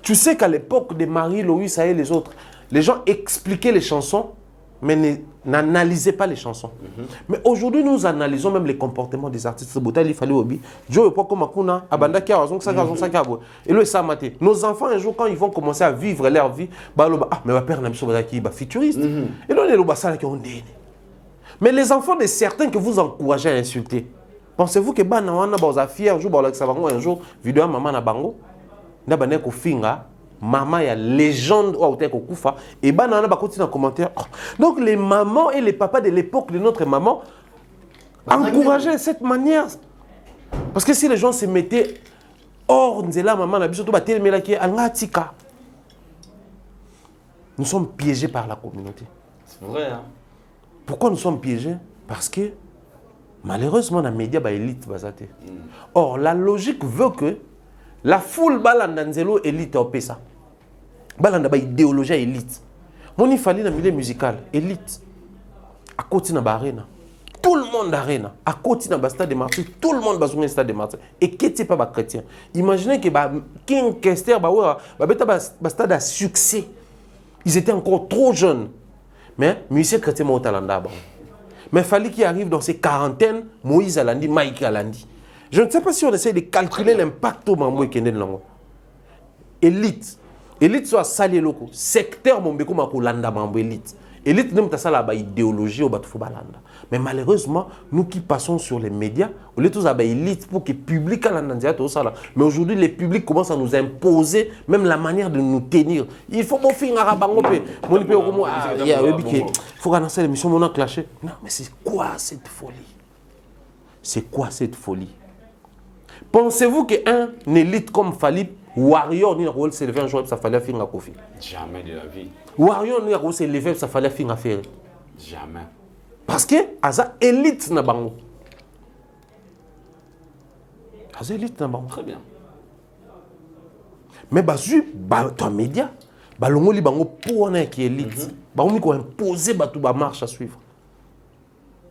Tu sais qu'à l'époque de Marie, Loïs et les autres, les gens expliquaient les chansons, mais n'analysaient pas les chansons. Mais aujourd'hui, nous analysons même les comportements des artistes. Il fallait oublier. Joe pas comme Akuna, Abanda qui a et le Samate. Nos enfants, un jour, quand ils vont commencer à vivre leur vie, mais ma père n'a pas qui est futuriste. Et là, on est le bassin qui ont dit. Mais les enfants de certains que vous encouragez à insulter, pensez-vous que Banawana Baza fier un jour, vidéo maman na bango, na bané ko finga, maman ya légende ou autre ko kufa, et Banawana ba continue en commentaire. Donc les mamans et les papas de l'époque de notre maman encourageaient cette manière. Parce que si les gens se mettaient hors nzela maman na biso to ba telemela ki angatika. Nous sommes piégés par la communauté. C'est vrai, hein? Pourquoi nous sommes piégés? Parce que malheureusement, les médias sont élite. Or, la logique veut que la foule balandanzelo élite au ça. Balanda ba idéologie élite. Mon il fallait dans le milieu musical élite. À côté de l'arène. Tout le monde arène. À côté de stade de Marseille, tout le monde va sur stade de Marseille. Et qui n'est pas chrétien? Imaginez que King Kester ba stade à succès. Ils étaient encore trop jeunes. Mais musicien chrétien au talent d'abord. Mais il fallait qu'il arrive dans ces quarantaines, Moïse Alandi, Mike Alandi. Je ne sais pas si on essaie de calculer l'impact au Mambo et Lango. Élite. Élite soit sali loko. Secteur Mombeko Makolanda Mambo élite. Élite n'est pas ça la idéologie au Batufo Balanda. Mais malheureusement, nous qui passons sur les médias, on est tous à élite pour que le public a tout ça. Mais aujourd'hui, les publics commencent à nous imposer même la manière de nous tenir. Il faut qu'on finisse à Bango. Il faut annoncer l'émission, on a clashé. Non, mais c'est quoi cette folie? C'est quoi cette folie? Pensez-vous qu'un élite comme Fali, Warrior, ni rôle s'élever un jour, ça fallait faire un Kofi? Jamais de la vie. Warrior, ni rôle s'élever, ça fallait faire un affaire? Jamais. Parce que Aza élite na bango. Aza élite na bango. Très bien. Mais bazu toi média, balongo li bango pour on qui élite. Bango mi ko imposer batu ba marche à suivre.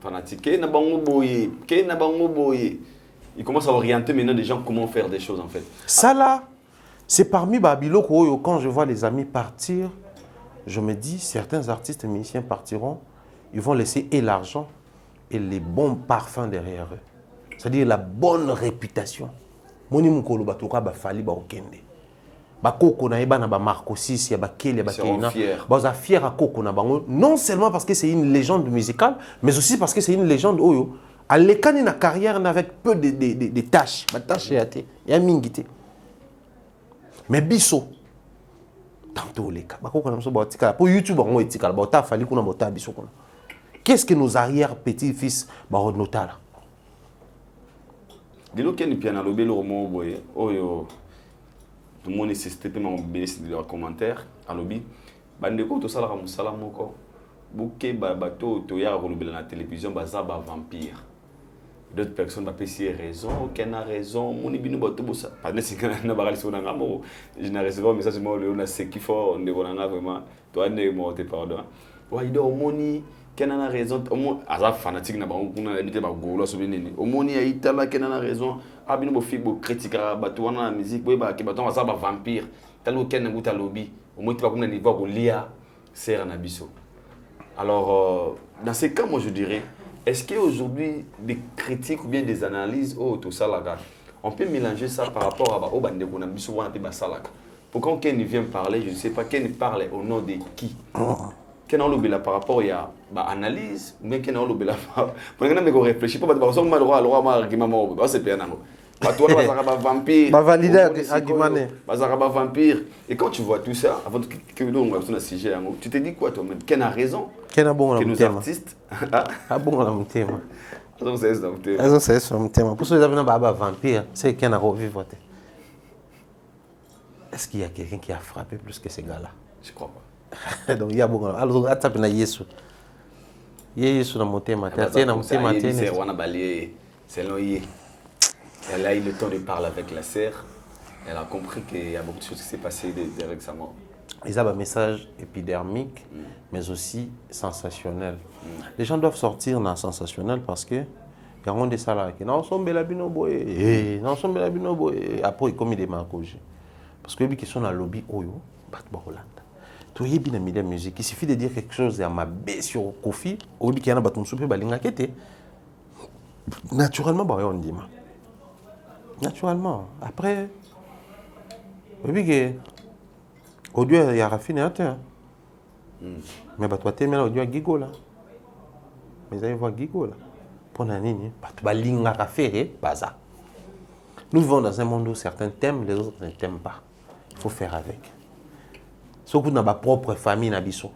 Fanatique na bango boye, ke na bango boye. Il commence à orienter maintenant des gens comment faire des choses en fait. Ça là, c'est parmi Babilo quand je vois les amis partir, je me dis certains artistes et musiciens partiront. Ils vont laisser et l'argent et les bons parfums derrière eux. C'est-à-dire la bonne réputation. Moni mukolo batoka ba fali ba okende. Ba koko na eba na ba Marco 6 ya ba Kelly ba Keina. Ba za fier à koko na bango non seulement parce que c'est une légende musicale mais aussi parce que c'est une légende oyo. À l'écane na carrière avec peu de tâches, ba tâches ya té, ya mingité. Mais biso tantôt les cas. Ba koko na so ba tika pour YouTube on etika ba ta fali kuna ba ta biso kuna. Qu'est-ce que nos arrière-petits-fils vont noter là? De l'eau qui est bien à l'obé, le roman, tout le monde est systémé en bénéfice de leurs commentaires à l'obé. Bandeko, tout ça, la ramoussala, moko. Bouquet, bateau, toya, relobé dans la télévision, bazaba, vampire. D'autres personnes vont pécher raison, aucun a raison, mon ibinu bateau, ça. Pas nécessairement, n'a pas réussi à n'avoir. Je n'ai reçu un message, on a ce qu'il faut, on est vraiment. Toi, on est mort, pardon. Ouais, il doit au moni. Kenana raison aza fanatique na bango kuna limite ba golo so benene omoni ya itala kenana raison abino bo fi bo critiquer bato wana na musique boy ba ke bato aza ba vampire talo ken nguta lobby omoni ba kuna niveau ko lia sera na biso. Alors dans ces cas moi je dirais est-ce qu'aujourd'hui des critiques ou bien des analyses tout ça là on peut mélanger ça par rapport à au bande ko na biso wana pe ba salaka pour quand Ken vient parler je ne sais pas Ken parle au nom de qui. Qu'est-ce que par rapport à l'analyse, mais qu'est-ce que pour que nous réfléchissons pas parce que nous avons le droit à argument, c'est bien non. Bah toi vas un vampire. Bah valider argument. Vas un vampire. Et quand tu vois tout ça, avant que nous on un sujet, tu te dis quoi toi même? Qui a raison? Qui a bon nos artistes? Ah bon là mon thème. Raison c'est ça mon thème. Raison c'est ça mon thème. Pour ceux qui ont un vampire, c'est qui a revivre. Est-ce qu'il y a quelqu'un qui a frappé plus que ces gars-là? Je crois pas. Donc il y a beaucoup. Alors attends na Yesu. Yesu na motema. Tiens na motema tiens. C'est wana balé. C'est loyer. Elle a eu le temps de parler avec la sœur. Elle a compris qu'il y a beaucoup de choses qui s'est passé avec sa mort. Ils ont un message épidermique, mais aussi sensationnel. Les gens doivent sortir dans le sensationnel parce que il y a des salariés qui n'en sont belabino boy, non sont belabino boy. Après ils commettent des marques. Parce que les questions dans le lobby, oyo, bat Hollande. Tu es bien dans la musique. Il suffit de dire quelque chose à ma baie sur Kofi, au lobby qui y a un bâton soupe, balinga kete. Naturellement, bah on dit. Naturellement. Après, oui que audio il y a raffiné un. Mais bah toi t'es là audio Gigo là. Mais vous allez voir Gigo là. Pour la ligne, bah linga faire baza. Nous vivons dans un monde où certains t'aiment, les autres ne t'aiment pas. Il faut faire avec. Sauf que dans ma propre famille, nabiso,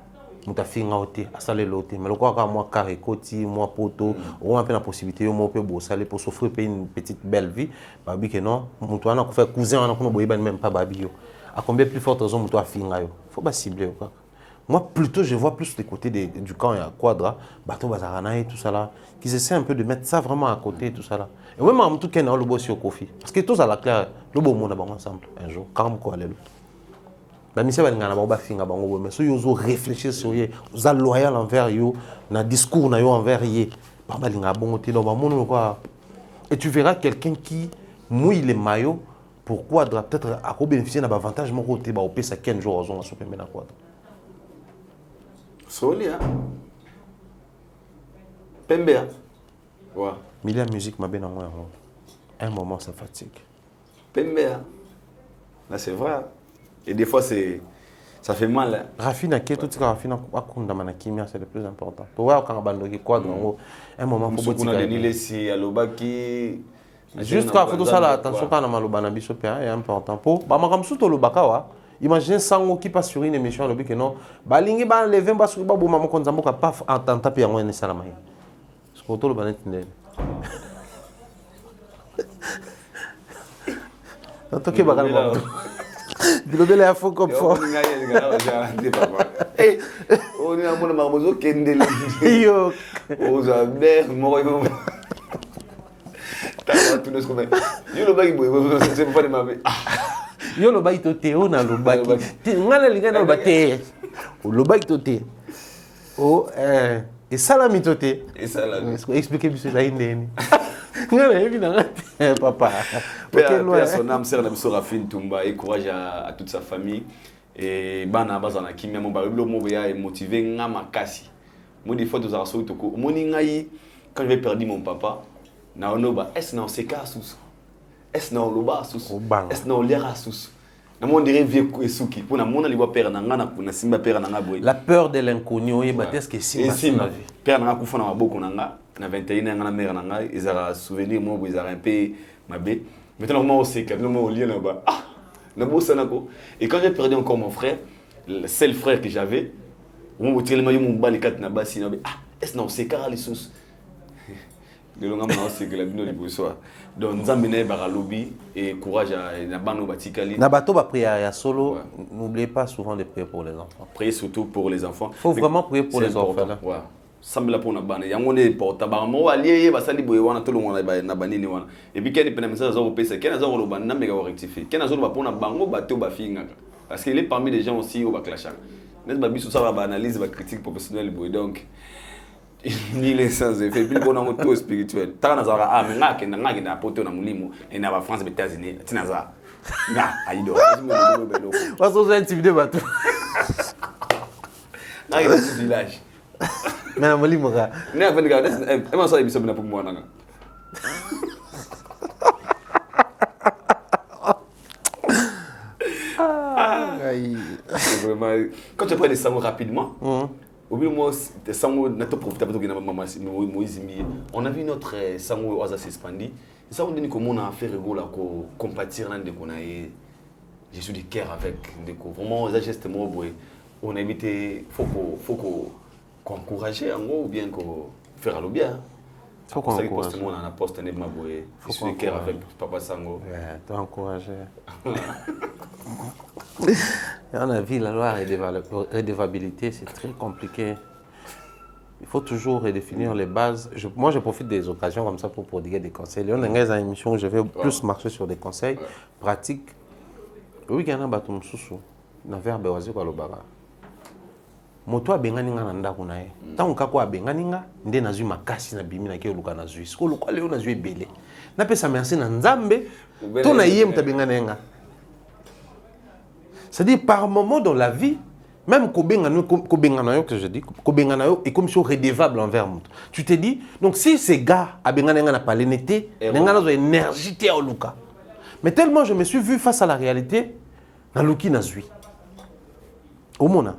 muta finga ote, asale lote. Mais le quoi moi carré koti, moi poto, on a la possibilité, moi peut bosser pour s'offrir une petite belle vie. Babi que non, muta na faire cousin, on a qu'on boyer même pas babi yo. À combien plus forte raison muta finga yo. Faut pas cibler quoi. Moi plutôt je vois plus les côtés du camp et à Quadra, bateau bazarana et tout ça là, qu'ils essaient un peu de mettre ça vraiment à côté tout ça là. Et même en tout cas dans le boss au Kofi, parce que tout ça la clair, le beau monde ensemble un jour, quand quoi aller. Mais monsieur va ngana ba finga bango mais so yozo réfléchir sur yé, vous êtes loyal envers yo, na discours na yo envers yé. Ba balinga bongo ti no ba mono quoi. Et tu verras quelqu'un qui mouille les maillots pour Quadra peut-être à quoi bénéficier d'un avantage mon côté ba opé ça 15 jours on a super bien à Quadra. Soli, hein? Pembe, hein? Ouais. Mais la musique m'a bien en moi. Un moment, ça fatigue. Pembe, hein? Là, c'est vrai. Hein? Et des fois, ça fait mal. Hein? Rafina, qui est tout ce que Rafina a compris dans ma kimia, c'est le plus important. Pour voir quand on abandonne quoi, un moment, pour que tu aies un lobaki. Juste quand on fait ça, attention quand on a le biso, c'est important. Pour, bah, ma ramsou to le bakawa. Imaginez Sango qui passe sur une émission, le que non, balingi ba lever ba sur ba bo maman kon zambo ka paf entend taper en one salama. Ce que to le banet ndé. Tanto que bagal ba. Dilobele a fo comme fo. Eh, on est à mon marmozo kendele. Yo. Oza ber mo yo. T'as tout ce qu'on met. Yo le bagi boy, c'est pas de ma vie. Yo lo baito te o na lo baki ngana lingana lo bate o lo baito te o et salami to te et salami expliquer monsieur ça indeni ngana évidemment papa père son âme sœur Nabiso Rafine Tumba et courage à toute sa famille et bana bazana kimia mo ba lo mo ya motivé ngama kasi mo des fois tous aso toko mo ni ngai quand j'ai perdu mon papa na onoba est na seka sous est na loba sous est na lera sous na mon dirait vieux esuki pour na mona liwa père na ngana na simba père na ngabwe la peur de l'inconnu et est-ce que simba père na kufa na maboko na nga na 21 ans na mère na nga ils ont souvenir moi ils ont un peu mabé maintenant moi aussi quand moi au lien là-bas ah na bossa nako et quand j'ai perdu encore mon frère le seul frère que j'avais on me tirait mon bali kat na basi na ah est na seka les sous de longa maintenant c'est que la bino libo soir donc nzambene bara lobby et courage à na bano batikali na bato ba prière ya solo n'oubliez pas souvent de prier pour les enfants prier surtout pour les enfants faut vraiment prier pour les enfants là ouais sambela pour na bana yango ne porta ba mo alié ba sali boye wana to lo ngona ba na banini wana et puis ken pena message zo pesa ken zo lo banna mega rectifier ken zo ba pour na bango ba to ba finga parce qu'il est parmi les gens aussi au ba clash n'est pas biso ça ba analyse ba critique professionnelle boye donc ni les sens effet puis bon en tout spirituel ta na zara ah mais ngaki na poto na mulimo et na ba France et États-Unis tina za nga aido parce que intimidé bateau na il est village mais na mulimo ga na fa ndiga e ma so ebiso bina pour moi nanga vraiment quand tu prends des sangs rapidement au bout moi des sangs n'était profitable de maman Moïse on a vu notre sangs aux Aspandi ça on dit comment on a fait rigolo là compatir là de qu'on a je suis de cœur avec de vraiment ça geste moi on a évité faut qu'on encourager en gros ou bien qu'on faire le bien faut qu'on encourage on a posté ne ma boy je suis de cœur avec papa Sango ouais t'as encouragé on a vu la loi redevabilité c'est très compliqué. Il faut toujours redéfinir les bases. Moi, je profite des occasions comme ça pour prodiguer des conseils. On a une émission où je vais plus marcher sur des conseils pratiques. Oui, il y a un bâton sous na verbe oisé kwa lobara. Moto abengani nga na ndako na ye. Tant ka ko abengani nga nde nazwi makasi na bimi na ke luka na zwi. Siko luka leo nazwi ebele. Na pesa merci na Nzambe. To na ye mutabengana nga. C'est-à-dire, par moment dans la vie, même Kobengano, que je dis, Kobengano est comme si redevable envers moi. Tu te dis, donc si ces gars, Abengana n'a pas l'énergie, n'ont énergie au Luka. Mais tellement je me suis vu face à la réalité, dans Luki Nazui. Au Mona.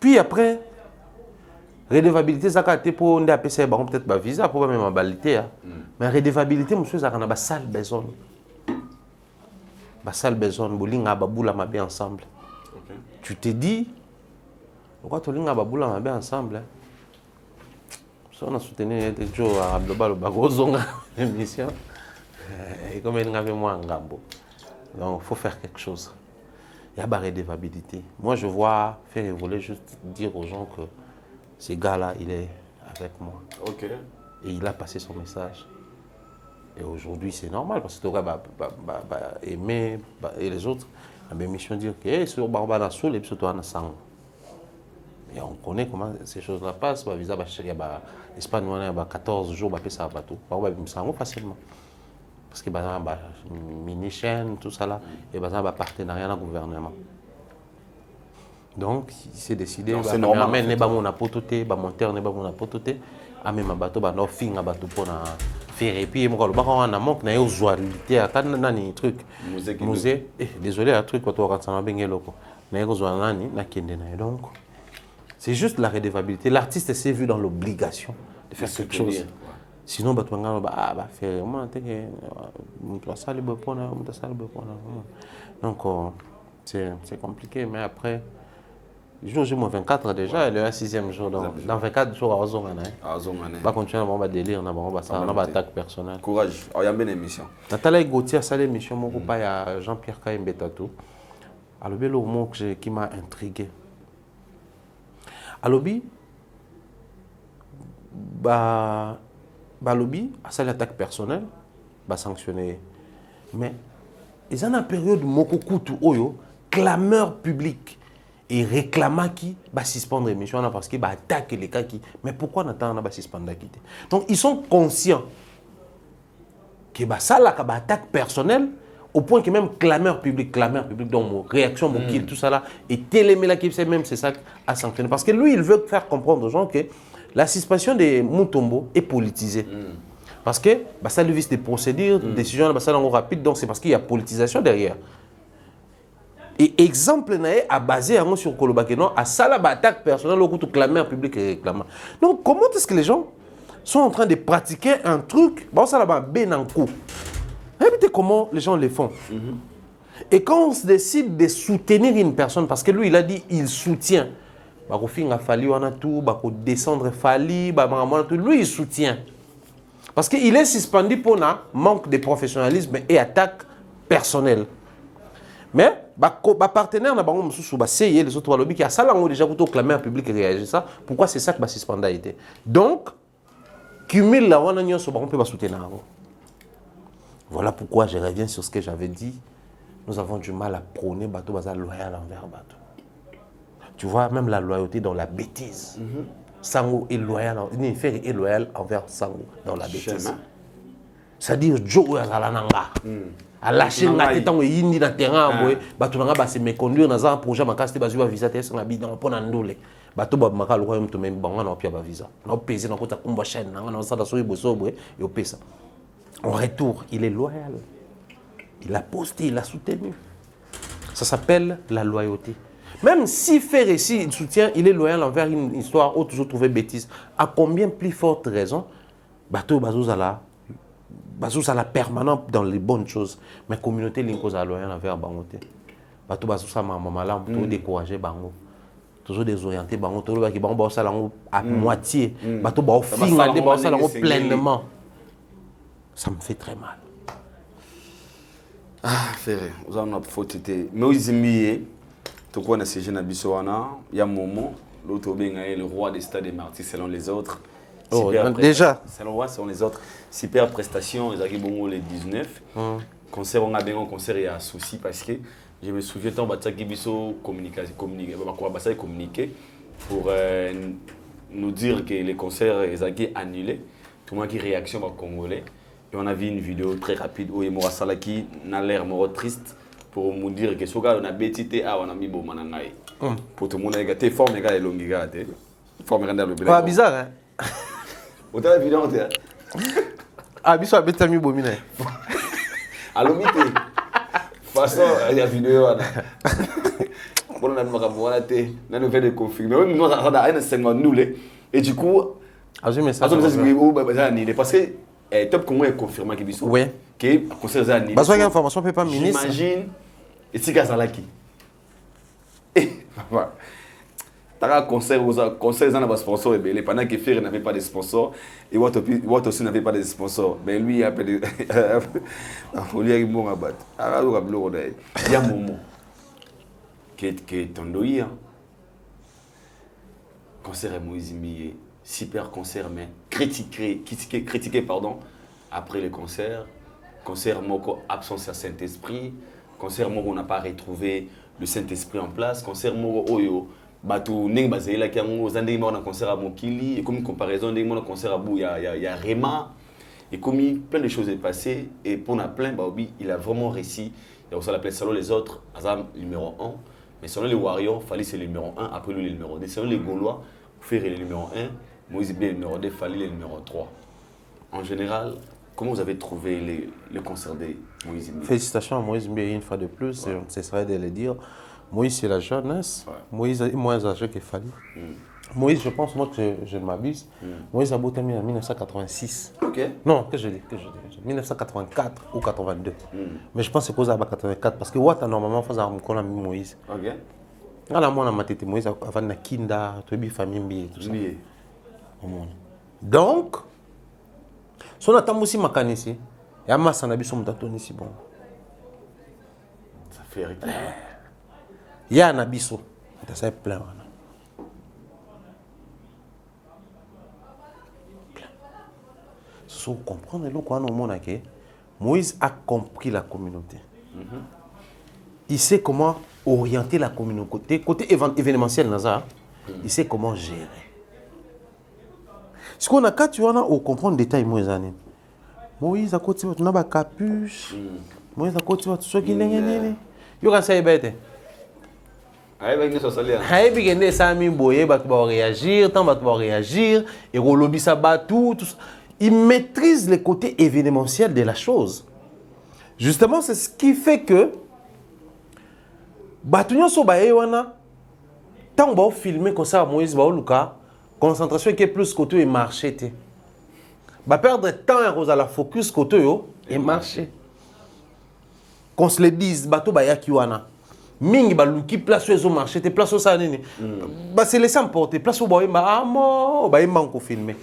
Puis après, redevabilité, ça a été pour APC, peut-être un visa, pour même ma balité. Mais redevabilité, monsieur, ça a une salle besoin. Une salle besoin, bolinga baboula ma bien ensemble. Tu te dis, pourquoi tu as baboula ma bien ensemble? Si on a soutenu des jours à Global Bagozonga, l'émission, et comme il y avait moi en gambo. Donc il faut faire quelque chose. Il y a une redevabilité. Moi je vois faire évoluer, juste dire aux gens que ce gars-là, il est avec moi. Ok. Et il a passé son message. Et aujourd'hui, c'est normal parce que tu aurais aimé et les autres. La même mission dire que sur Barbana Soul et puis surtout en sang. Et on connaît comment ces choses-là passent. Visa l'Espagne, on a 14 jours, ça va tout. Facilement. Parce que mini chaîne, tout ça là, et partenariat dans le gouvernement. Donc, il s'est décidé, c'est normal. Mais n'est pas mon apototé, monteur n'est pas mon apototé, à même bateau, no fin à bateau pour faire et puis moi le baron en amont na yo zoalité à quand nani truc musée désolé un truc quand on rentre dans bengue loko na yo zoanani na kende na donc c'est juste la redevabilité. L'artiste s'est vu dans l'obligation de faire quelque chose. Sinon bateau va faire moi donc c'est compliqué. Mais après jour j'ai 24 déjà, et le 6e jour. Dans 24 jours, on va continuer à délire, on va attaque personnelle. Courage, il y a une émission. Nathalie Gauthier a salé l'émission, mon papa, il y a Jean-Pierre Kaïmbetatou. Alors, le mot qui m'a intrigué. Alors, lobby a salé l'attaque personnelle, va sanctionner. Mais, ils ont une période Mokokoutou Oyo, clameur publique. Et réclama qui va suspendre l'émission parce qu'il va attaquer les cas qui. Mais pourquoi on attend à suspendre la quitter? Donc ils sont conscients que ça là va attaque personnelle au point que même clameur publique donc réaction kill tout ça là et télémé là qui c'est même c'est ça à sanctionner parce que lui il veut faire comprendre aux gens que la suspension de Mutombo est politisée. Parce que ça lui vise des procédures, des décisions ça rapide donc c'est parce qu'il y a politisation derrière. Et exemple à basé sur Kolobakeno, à ça la attaque personnelle, au coup de clameur public et réclamant. Donc comment est-ce que les gens sont en train de pratiquer un truc, ça là ben en coup. Écoutez comment les gens le font. Et quand on se décide de soutenir une personne, parce que lui il a dit il soutient, il a fallu on a tout, descendre fallu, lui il soutient. Parce qu'il est suspendu pour un manque de professionnalisme et attaque personnelle. Mais partenaire na bango mususu baseye les autres lobby qui a ça là on déjà pour clameur public réagir ça pourquoi c'est ça que suspendre a été donc cumule la wana nyo so ba on peut soutenir. Voilà pourquoi je reviens sur ce que j'avais dit. Nous avons du mal à prôner bateau bazar loyal envers bateau. Tu vois même la loyauté dans la bêtise. Sango est loyal, Nifer est loyal envers Sango dans la bêtise. C'est-à-dire Joe Alananga. À lâcher la tête en indi dans terrain bato nanga se me conduire dans un projet makasti bazuwa visa test na bidon pona ndole bato ba makalo ko mto même banga na pia ba visa na peser na kota kumba chaîne na ça da so bosobwe et pesa en retour il est loyal, il a posté, il a soutenu. Ça s'appelle la loyauté. Même si fait récit il soutient, il est loyal envers une histoire ou toujours trouver bêtise, à combien plus forte raison bato bazuzala la permanent dans les bonnes choses. Mais la communauté l'incose à loyer envers Bangote. Bato bazousa maman pour décourager Bango. Toujours désorienter Bango. Tout le monde qui Bango à moitié. Bato ba fingaler Bango pleinement. Ça me fait très mal. Ah, Ferré, vous en avez faute. Mais vous aimez, tout quoi, c'est jeune Abissoana, il y a un moment, l'autre est le roi des stades des martyrs selon les autres. Oh, déjà. Selon les autres, super prestations, ils arrivent les 19. Concert, on a bien un concert, il y a un souci parce que je me souviens tant que Bisso communiquer pour nous dire que les concerts ils ont été annulés. Tout le monde qui réaction au Congolais. Et on a vu une vidéo très rapide où Emora Salaki n'a l'air triste pour me dire que ce gars on a bétité on a mis bon manangai pour tout le monde a été formé gars et longue gars t'es formé quand le pas bizarre hein autant la vidéo t'es ah biso a bétami bomine allo mité façon il y a vidéo là bon on a pas voir t'es on a fait des confirmer même nous on a un segment nul et du coup ah je me parce que top comment est confirmé que biso oui que concert ça ni parce que information peut pas ministre j'imagine et si gars là qui t'as concert ça n'a pas sponsor et pendant que Ferry n'avait pas de sponsor et Watt aussi n'avait pas de sponsor mais lui il a appelé on lui a dit bon rabat alors il y a un moment que Tondoïa concert Moïse Mbié super concert mais critiqué pardon après le concert moko absence à Saint-Esprit concert moko on n'a pas retrouvé le Saint-Esprit en place concert moko oyo bato ndenge bazela ki yango zande mo na concert à Mokili et comme comparaison ndenge mo na concert à Bou il y a Rema et comme plein de choses est passé et pour na plein Baobi il a vraiment réussi il y a aussi la place selon les autres Azam numéro 1 mais selon les Warriors Fally c'est le numéro 1 après lui le numéro 2 selon les Gaulois Ferry le numéro 1 Moïse Mbié le numéro 2 Fally le numéro 3 en général. Comment vous avez trouvé le concert de Moïse Mbié? Félicitations à Moïse Mbié une fois de plus, ouais. Ce serait de le dire. Moïse, c'est la jeunesse. Ouais. Moïse est moins âgé que Fally. Moïse, je pense, moi, que je ne m'abuse. Moïse a beau terminer en 1986. Ok. Non, que je dis 1984 ou 82. Mais je pense que c'est cause de 84 parce que Watt a normalement fait un Moïse. Ok. Alors, moi, ma tête, Moïse avant na Kinda, tu as famille Mbié, tout ça. Donc, si on attend aussi ma canne ici, il y a ma sanabi son mutaton ici bon. Ça fait rire. Il y a un abisso, ça est plein. Si vous comprenez le quoi nous montre que Moïse a compris la communauté. Il sait comment orienter la communauté côté événementiel Nazar. Il sait comment gérer. Ce qu'on a quand tu en as au comprendre détail Moïse a côté tu n'as pas capuche. Moïse a côté tu sois qui n'est yo ka ça bête. Aïe ben ça ça là. Aïe bien ça mi boyer ba réagir, tant ba réagir et rolobi ça ba tout. Il maîtrise les côtés événementiels de la chose. Justement, c'est ce qui fait que Batunyo so ba wana tant ba filmer comme ça Moïse ba luka concentration qui est plus côté et marché té. Ba perdre temps à la focus côté yo et marché. Qu'on se le dise bato ba yaki wana. Mingi ba luki place au marché té place au ça nini. Ba se laisser emporter place au ba mo ba ko filmer.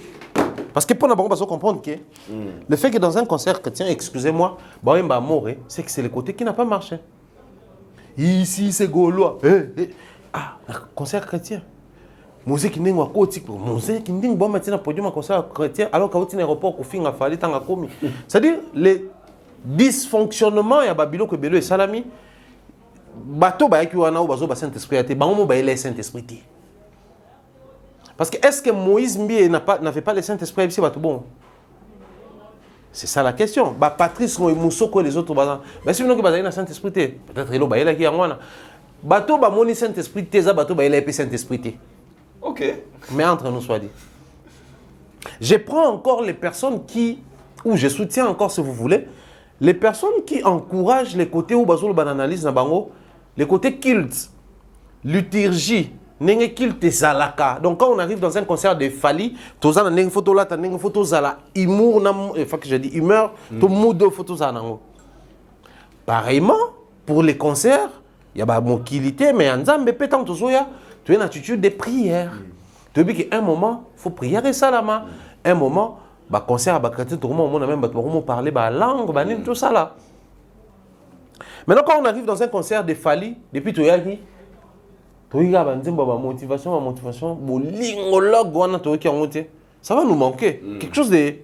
Parce que pour n'abord comprendre que le fait que dans un concert chrétien, excusez-moi, c'est que c'est le côté qui n'a pas marché. Ici, c'est Gaulois. Ah, concert chrétien. Musique qui n'est pas côtique. Musique qui n'est pas maintenant podium un concert chrétien alors qu'à un aéroport qu'on finit à faire les temps à commis. C'est-à-dire les dysfonctionnements et à Babylone que Bélo et Salami, bateau ba qui wana ou bazo ba Saint-Esprit até, ba mo ba le Saint-Esprit. Parce que est-ce que Moïse Mbié n'avait pas le Saint-Esprit ici? Bon. C'est ça la question. Bah, Patrice Moussoko et les autres, mais si vous n'avez pas le Saint-Esprit, peut-être qu'il y a qui en bateau, bah, mon Saint-Esprit, bateau, bah, il a Saint-Esprit. Ok. Mais entre nous, soit dit. Je prends encore les personnes qui, ou je soutiens encore si vous voulez, les personnes qui encouragent les côtés où bazo le analyse, les côtés culte, liturgie. Donc quand on arrive dans un concert de Fally, tu as une photo là, tu as une photo zala, humour, je dis humeur, tu mood photo zala. Pareillement, pour les concerts, il y a mon qualité, mais en Zambé, tu as une attitude de prière. Tu dis qu'à un moment, il faut prier et ça là, un moment, bah concert, bah chrétien, tout le monde a même parler la langue, tout ça là. Maintenant quand on arrive dans un concert de Fally, depuis tu as dit motivation, ça va nous manquer. Quelque chose de...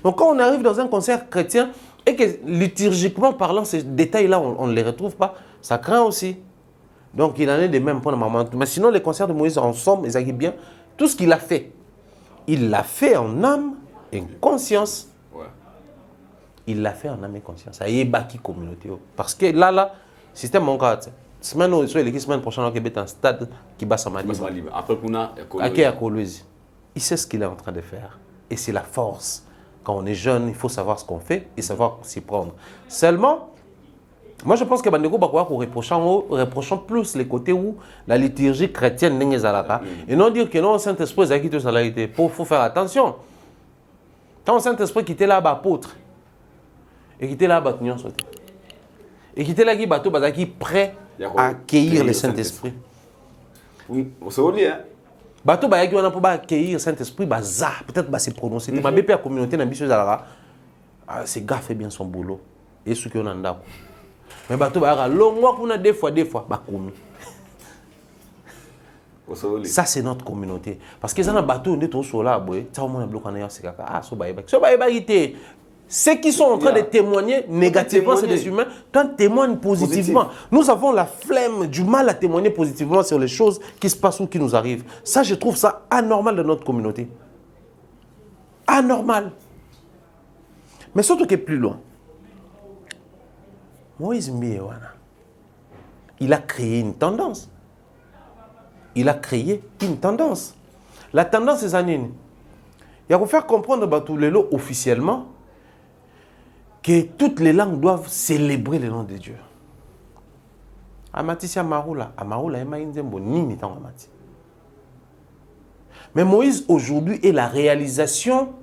Donc quand on arrive dans un concert chrétien et que liturgiquement parlant, ces détails-là, on ne les retrouve pas, ça craint aussi. Donc il en est de même pour le moment. Mais sinon, les concerts de Moïse ensemble, ils arrivent bien. Tout ce qu'il a fait, il l'a fait en âme et en conscience. Ouais. il l'a fait en âme et conscience. Ça y est, baki communauté. Parce que là, système mon gars, semaine prochaine, on va un stade qui bat sa manie. Après, on a il sait ce qu'il est en train de faire. Et c'est la force. Quand on est jeune, il faut savoir ce qu'on fait et savoir s'y prendre. Seulement, moi je pense que Bandeko Bakoua reprochant plus les côtés où la liturgie chrétienne n'est pas. Et non dire que non, Saint-Esprit, c'est qui te salarié. Il faut faire attention. Quand le Saint-Esprit qui était là, apôtre, et qui était là, et qui était là, qui est prêt à accueillir le Saint-Esprit. Oui, c'est au lien. Bateau ba yaki wana pour accueillir Saint-Esprit peut-être se prononcer ma BP la communauté na biso zalaka c'est gars fait bien son boulot et ce qu'on a ndako mais bateau ba yaka longwa kuna deux fois ba komi ça c'est notre communauté parce que ça na bateau ndé to sola boy ça au moins bloqué na c'est kaka so ba yité ceux qui sont en train de témoigner négativement sur les humains, quand témoignent positivement. Nous avons la flemme, du mal à témoigner positivement sur les choses qui se passent ou qui nous arrivent. Ça, je trouve ça anormal dans notre communauté. Anormal. Mais surtout que plus loin. Moïse Mbiewana, il a créé une tendance. Il a créé une tendance. La tendance, c'est ça. Il y a qu'à faire comprendre tous les lots officiellement que toutes les langues doivent célébrer le nom de Dieu. Amati si Amaroula, ema inzembo nini tango amati. Mais Moïse aujourd'hui est la réalisation,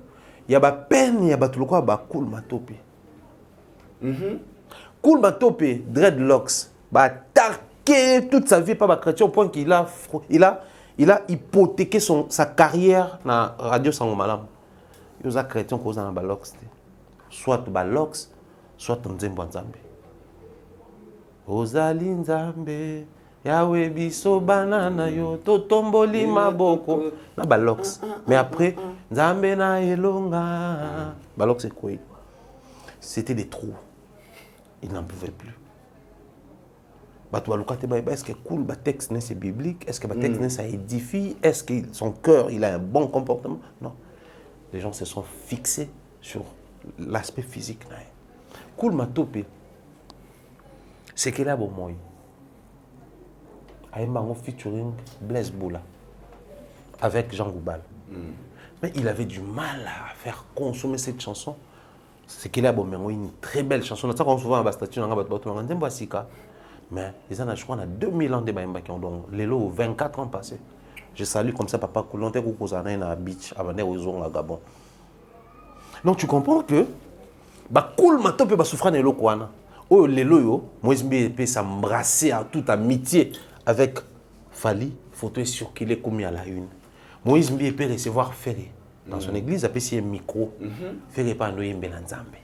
il y a ba peine, il y a ba tout le quoi ba cool matope. Cool matope, dreadlocks, ba tarqué toute sa vie par ba chrétien au point qu'il a hypothéqué sa carrière na radio Sangomalam. Il a chrétien cause na ba locks. Soit balox, soit nzembo nzambe. Ozali nzambe, yawe biso banana yo, totomboli maboko, na balox. Mais après, nzambe na elonga. Balox c'est quoi? C'était des trous. Il n'en pouvait plus. Est-ce que cool, texte c'est biblique? Est-ce que texte ça édifie? Est-ce que son cœur il a un bon comportement? Non. Les gens se sont fixés sur l'aspect physique. Cool matope. C'est qu'il a bon moi. Aïe featuring Blaise Boula avec Jean Goubal. Mais il avait du mal à faire consommer cette chanson. C'est qu'il a bon moi une très belle chanson. Ça qu'on souvent à statue dans mais ils en ont je crois on a 2000 ans de baimba qui ont donc les lots 24 ans passés. Je salue comme ça papa Koulonté Koukouzana na beach avant aux à Gabon. Donc tu comprends que bah cool matin peut souffrir de l'okwana. Oh les loyo, Moïse peut s'embrasser à toute amitié avec Fali, photo circulée comme à la une. Moïse peut recevoir Ferré dans son église, appelé un micro. Ferré pas nous yembe nzambe.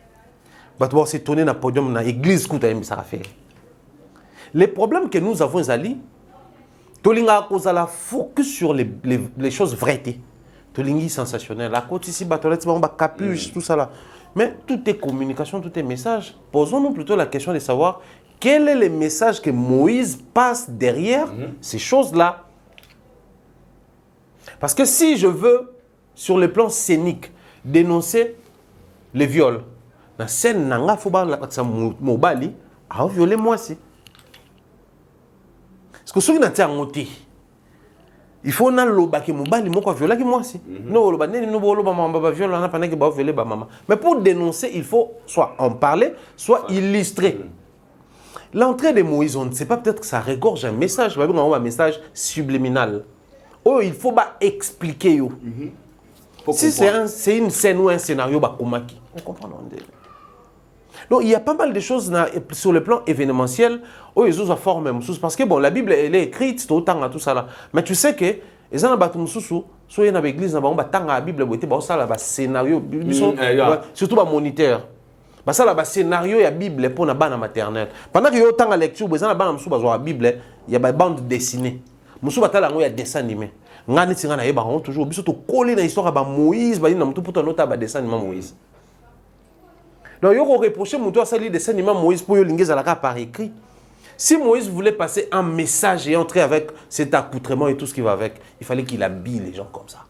Bah tu vas se tourner dans podium dans l'église que tu as ça faire. Les problèmes que nous avons Ali, tolinga cause la focus sur les choses vraies. Tolingi sensationnel. La côte ici, capuche, tout ça là. Mais tout est communication, tout est message. Posons-nous plutôt la question de savoir quel est le message que Moïse passe derrière ces choses-là. Parce que si je veux, sur le plan scénique, dénoncer les viols, la scène nanga faut pas mobali a violé moi aussi. Parce que ceux qui n'ont pas il faut que loba ke mobali moko viola ki mwasi. No loba neni no loba mama viola na pendant que ba violer ba maman. Mais pour dénoncer, il faut soit en parler, soit illustrer. L'entrée de Moïse, on ne sait pas, peut-être que ça regorge un message, un message subliminal. Oh, il faut pas expliquer yo. Si c'est une scène ou un scénario ba komaki, on comprend. Donc il y a pas mal de choses sur le plan événementiel où ils ont forme parce que bon la Bible elle est écrite tout le temps tout ça là. Mais tu sais que les gens battu mususu soit dans l'église na ba tanga la Bible boité ba ça là ba scénario surtout ba moniteur. Ba ça là ba scénario ya Bible pour na bana maternelle. Pendant que yo tanga lecture ba na bana mususu ba la Bible, il y a ba bande dessinée. Mususu ba tala ngo ya dessin animé. Ngani tinga na yeba on toujours biso to coller na histoire ba Moïse ba na mutu pour nota ba dessin animé Moïse. Donc, il y a reproché à des dessins animés Moïse pour l'ingénieur par écrit. Si Moïse voulait passer un message et entrer avec cet accoutrement et tout ce qui va avec, il fallait qu'il habille les gens comme ça.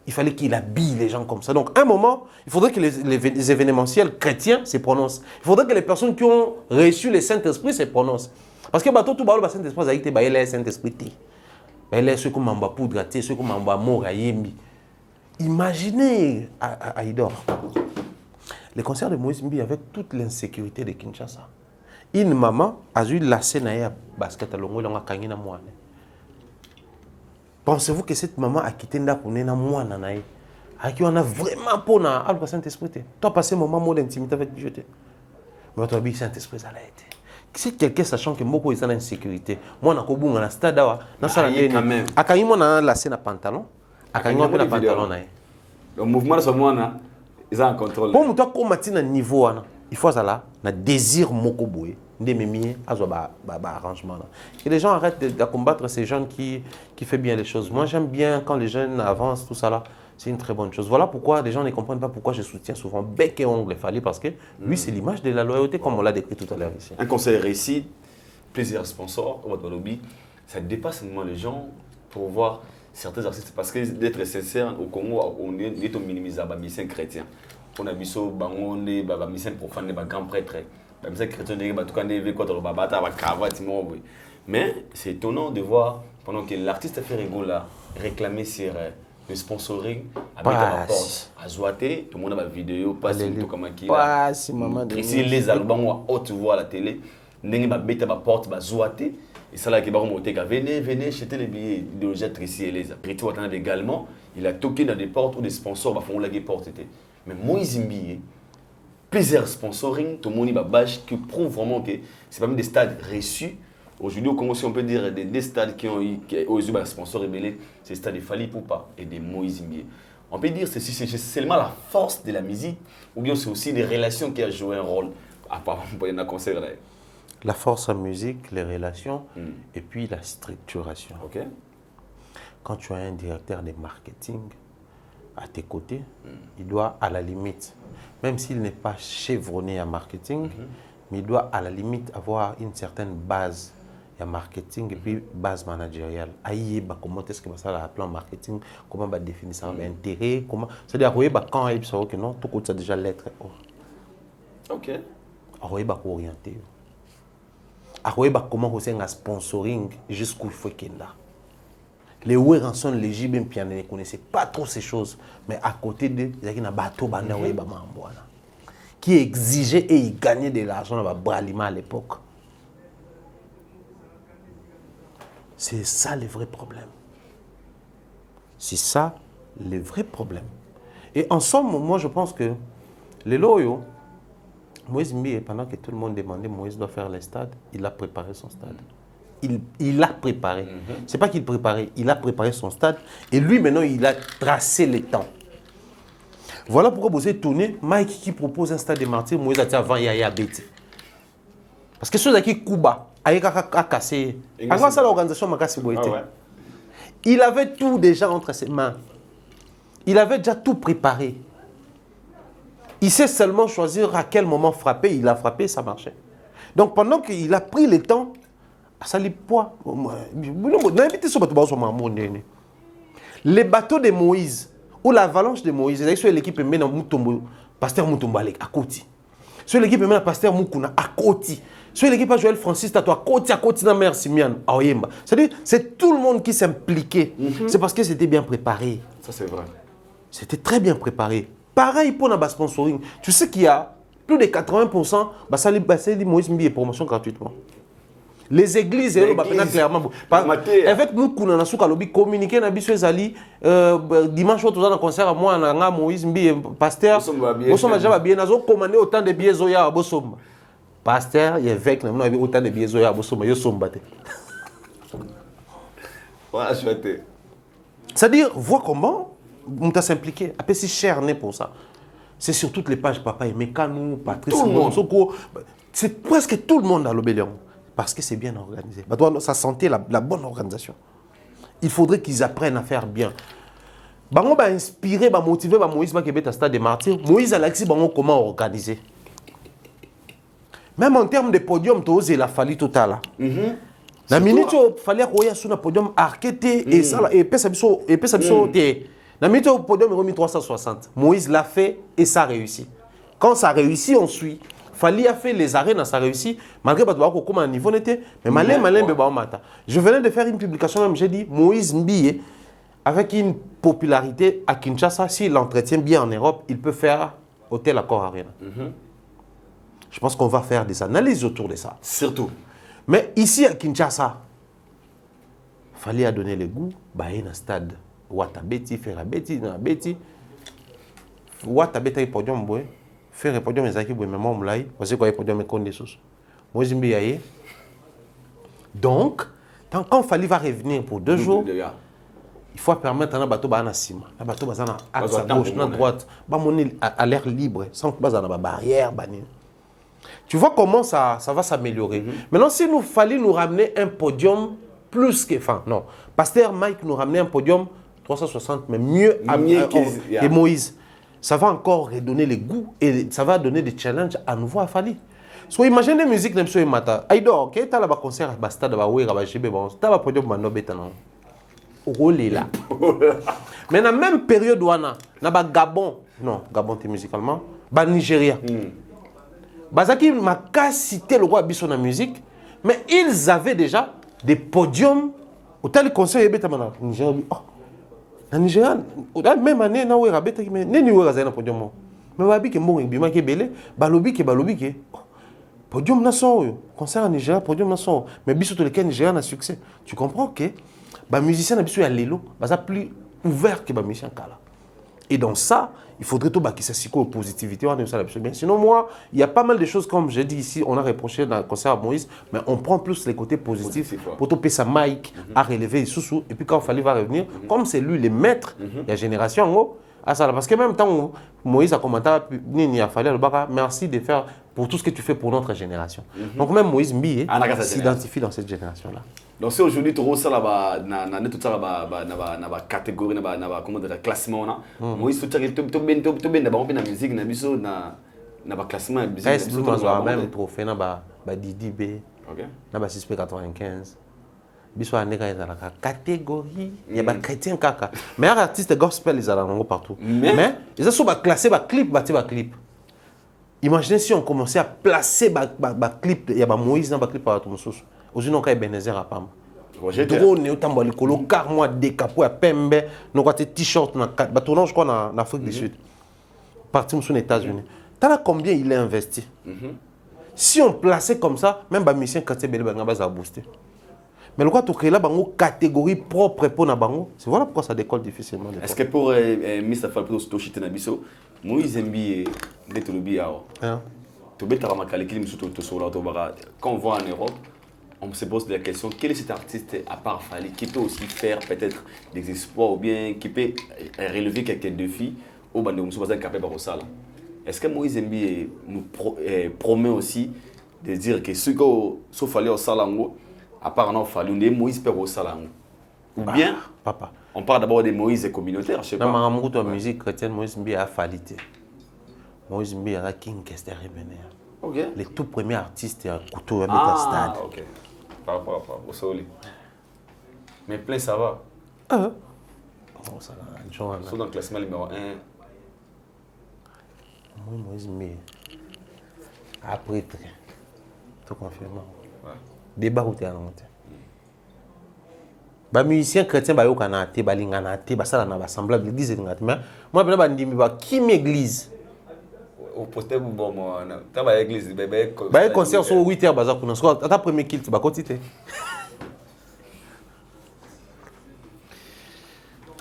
il fallait qu'il habille les gens comme ça. Donc, à un moment, il faudrait que les événementiels chrétiens se prononcent. Il faudrait que les personnes qui ont reçu le Saint-Esprit se prononcent. Parce que tout le Saint-Esprit, ça a été le Saint-Esprit. Il ceux qui m'ont poudre, ceux qui m'ont mort. Imaginez à Idor. Les concerts de Moïse Mbi avec toute l'insécurité de Kinshasa. Une maman a eu la scène à basket à Longo, elle a gagné na moi. Pensez-vous que cette maman a quitté Ndapoune na moi nanaï? À qui on a vraiment pour na le Saint-Esprit? Toi passé un moment d'intimité avec Dieu. Mais toi bi Saint-Esprit ça l'a été. Si quelqu'un sachant que Moko est en insécurité, moi na kobunga na stade wa na sala même. Akanyi mo na la scène à pantalon, akanyi mo na pantalon na. Le mouvement de ce mois ils ont un contrôle. Pour moi comme matin niveau il faut ça là, na désir Moko boye. Arrangement. Et les gens arrêtent de combattre ces jeunes qui font bien les choses. Moi, j'aime bien quand les jeunes avancent, tout ça là. C'est une très bonne chose. Voilà pourquoi les gens ne comprennent pas pourquoi je soutiens souvent bec et ongle Fally, parce que lui, c'est l'image de la loyauté, comme on l'a décrit tout à l'heure ici. Un conseil réussi, plaisir sponsor, ça dépasse seulement les gens pour voir certains artistes. Parce que d'être sincère, au Congo, on est au minimisé à mission chrétien. On a mis ça, on est mission profane, des grands prêtres. Mais c'est étonnant de voir, pendant que l'artiste a fait rigoler, réclamer sur le sponsoring, avec la porte à Zouaté, tout le monde a ma vidéo, pas tout comme qui là. Ici, les albums, haute voix à la télé, n'est pas bête à ma porte, à Zouaté, et ça là qui va remonter, venez, acheter les billets de jet Tracy et les Préti Watanabe également, il a toqué dans des portes où des sponsors font la porte. Mais Moïse Mbi, plusieurs sponsoring, tout le monde bâche qui prouve vraiment que c'est pas même des stades reçus. Aujourd'hui, au Congo, si on peut dire des stades qui ont eu des sponsors rebellés, c'est le stade de Fally Ipupa et de Moïse Mbi. On peut dire que c'est seulement la force de la musique ou bien c'est aussi les relations qui ont joué un rôle à part pour un concert. La force en musique, les relations et puis la structuration. Okay. Quand tu as un directeur de marketing à tes côtés, il doit à la limite, même s'il n'est pas chevronné en marketing, mais il doit à la limite avoir une certaine base en marketing et puis base managériale. Aïe, comment est-ce que ça a plan marketing, comment va définir ça, intérêt, comment, c'est-à-dire quand il sait que non, tout ça déjà lettre. Ok. Aïe, orienté. Aïe, comment vous un sponsoring jusqu'où il faut qu'il là. Les Ouéranson, les Jibem Piané ne connaissaient pas trop ces choses, mais à côté d'eux, il y a un bateau qui exigeait et il gagnait de l'argent dans Bralima à l'époque. C'est ça le vrai problème. C'est ça le vrai problème. Et en somme, moi je pense que les loyaux, Moïse Mbi, pendant que tout le monde demandait Moïse doit faire les stades, il a préparé son stade. Il a préparé. C'est pas qu'il préparait, il a préparé son stade et lui maintenant il a tracé les temps. Voilà pourquoi vous êtes tourné, Mike qui propose un stade de martyrs, Moïse a dit avant Yaya Béti. Parce que ceux qui Kuba, a cassé. Avant ça l'organisation m'a cassé. Il avait tout déjà entre ses mains. Il avait déjà tout préparé. Il sait seulement choisir à quel moment frapper, il a frappé, ça marchait. Donc pendant qu'il a pris le temps, ça lui poids. Les bateaux de Moïse, ou l'avalanche de Moïse, c'est l'équipe met dans Moutombo, Pasteur Moutombo à côté. Sur l'équipe met Pasteur Moukouna à côté. Sur l'équipe Joël Francis Tato à côté dans Mère Simian à Oyemba. C'est-à-dire, c'est tout le monde qui s'impliquait. C'est parce que c'était bien préparé. Ça c'est vrai. C'était très bien préparé. Pareil pour le sponsoring. Tu sais qu'il y a plus de 80%, c'est Moïse Mbi est promotion gratuitement. Les églises, clairement. Avec nous, on a communiqué dans le dimanche, on a un concert à moi, on a Moïse Mbi, pasteur. Nous sommes déjà bien, nous avons commandé autant de billets à Bosom. Pasteur, il y a avec nous avons autant de billets à Bosom, nous sommes battus. C'est-à-dire, vois comment on t'a s'impliqué. Après, c'est cher pour ça. C'est sur toutes les pages, Papa et Mekanou, Patrice, Soko. C'est presque tout le monde à l'Obélion. Parce que c'est bien organisé. Ça sentait la bonne organisation. Il faudrait qu'ils apprennent à faire bien. Bango va inspirer, va motiver, va Moïse va à stade des martyrs. Moïse a l'accès comment organiser. Même en termes de podium, il a fallu tout à l'heure. La minute où il fallait qu'il y ait un podium arqué et ça et puis ça La minute au podium, il a remis 360. Moïse l'a fait et ça a réussi. Quand ça a réussi, on suit. Fali a fait les arènes, ça a réussi. Malgré que comment un niveau n'était. Mais malin, je venais de faire une publication, même j'ai dit, Moïse Mbiye, avec une popularité à Kinshasa, s'il l'entretient bien en Europe, il peut faire Hôtel Accor Arena. Je pense qu'on va faire des analyses autour de ça. Surtout. Mais ici à Kinshasa, il fallait donner le goût, bah, il y a un stade. Watabeti, Ferabeti, Nabeti. Watabeti, podium, boy. Faire podium, les acquis, boy, mais moi, je sais quoi, podium, mais des sous. Moi, je me donc, quand il fallait revenir pour 2 jours, il faut permettre à un bateau à cima. Un bateau à axe à gauche, à droite, à l'air libre, sans que une barrière. Tu vois comment ça va s'améliorer. Maintenant, si nous fallait nous ramener un podium plus que... Enfin, non. Pasteur Mike nous ramenait un podium 360, mais mieux que Moïse. Ça va encore redonner le goût et ça va donner des challenges à nouveau à Fali. So imagine la musique de M. Mata. Aïdo, ok, tu as un concert à stade, tu as un podium à Nobeta. Rôle là. Mais dans la même période, on a Gabon. Non, Gabon, c'est musicalement. Nigeria. Bazaki m'a cité le roi Bisson en musique, mais ils avaient déjà des podiums. Au tel concert, il y a Nigeria. En Nigeria, même année, il y a un podium. Mais il y a un podium. Podium national, concert en Nigeria, podium national. Mais bis sur lequel Nigeria a succès. Tu comprends que les musiciens sont plus ouverts que les musiciens. Et dans ça, il faudrait tout que ça soit positivité. Sinon, moi, il y a pas mal de choses, comme j'ai dit ici, on a reproché dans le concert à Moïse, mais on prend plus les côtés positifs pour topper sa mic, à relever les sous-sous. Et puis quand il fallait va revenir, comme c'est lui le maître de la génération en haut, parce que même temps, Moïse a commenté, il a fallu merci de faire pour tout ce que tu fais pour notre génération. Donc même Moïse Mbiye s'identifie dans cette génération-là. Donc si aujourd'hui tu reçois la catégorie, le classement, Moïse tu as bien musique, na classement même trophée na Didi B, na 6P95. Biso a la catégorie, il y a des chrétiens kaka. Mais les artistes gospel ils sont partout. Mais ils sont classés par clip, clip. Imaginez si on commençait à placer des clips, il y a Moïse dans clip par tout monde. Aujourd'hui on a Ebenezer à Pam. Drone et autant le colo car moi décapé à Pembe, nous avons des t-shirts na tournage je crois en Afrique du Sud. Parti aux États-Unis. T'as combien il est investi? Si on plaçait comme ça, même les musiciens quand c'est belle va booster. Mais le quoi tu crées là une catégorie propre pour na bango, c'est voilà pourquoi ça décolle difficilement. Est-ce que pour Mr. Falpro Stochite na biso, Moïse Mbiye de Tolobi ao. Tu bête à makali qui me sur l'autobara. Quand on voit en Europe, on se pose la question quel est cet artiste à part Fali qui peut aussi faire peut-être des exploits ou bien qui peut relever quelques défis au bande de Moussa capable de ça là. Est-ce que Moïse Mbiye nous promet aussi de dire que ce que sauf Fali au Salango à part non Fali Moïse peut au Salango ou bien papa on parle d'abord des Moïse communautaires, je sais pas. Dans ma musique chrétienne, Moïse Mbiye a falité. Moïse Mbiye a King Kester Rebener. Okay. Les tout premiers artistes à couteau à mettre à stade. Ok. Par rapport au Soli. Mais plein ça va. Oh, ça va. Sont dans le classement numéro 1. Moïse Mbiye. Après, tout confirmant. Débat où tu es à monter. Les musiciens chrétiens ils ont été semblable l'église mais moi je dis qui m'église au poster bon moi tu vas l'église bébé concert sur 8h baza kuna so ta premier kilt ba quantité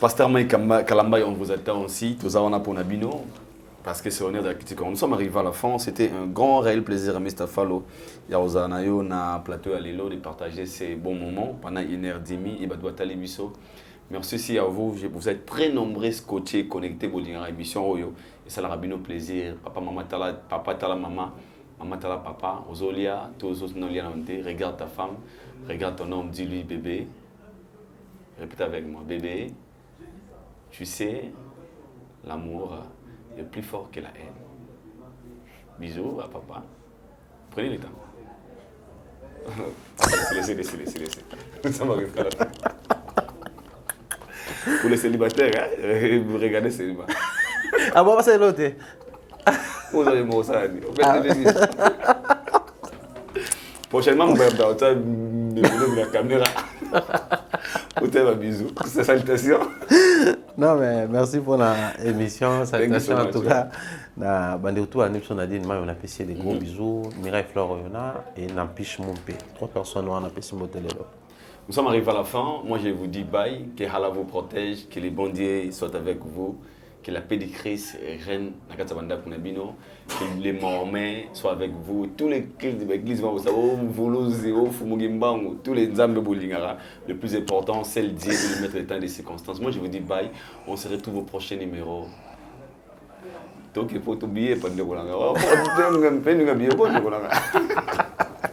Pasteur Mike Kalamba on vous attend aussi tous avons pour Nabino parce que c'est honneur de la critique. Nous sommes arrivés à la fin, c'était un grand réel plaisir à Mr. Fallo Yaozanayo na plateau à Lilo de partager ces bons moments pendant 1h30 et Badoua Talibiso. Merci aussi à vous, vous êtes très nombreux scotchés, connectés pour l'émission Oyo et ça leur a bien au plaisir. Papa, maman, papa, tala, maman, maman, tala, papa, Ozolia, tous les autres regarde ta femme, regarde ton homme, dis-lui bébé. Répète avec moi, bébé, tu sais, l'amour est plus fort que la haine. Bisous à papa. Prenez le temps. Laissez. Ça m'arrive pas là. Pour les célibataires, hein, vous regardez célibat. Ah bon, c'est l'autre. Vous avez mon ça. Prochainement, on va la caméra. Vous avez un bisou. C'est salutation. Non, mais merci pour l'émission. Salutation en tout cas. Na Bandeutu à Nipson Nadine, on a apprécié des gros bisous. Mireille Flore et Nampiche Mompé. 3 personnes ont apprécié mon téléphone. Nous sommes arrivés à la fin. Moi, je vous dis bye. Que Allah vous protège. Que les bons dieux soient avec vous. Que la paix de Christ règne dans Katsabanda Kunabino. Que les Mormons soient avec vous. Tous les cultes de l'église, tous les Nzambe Bolingara. Le plus important, c'est le Dieu de mettre le temps des circonstances. Moi, je vous dis bye. On se retrouve au prochain numéro. Donc, il faut oublier.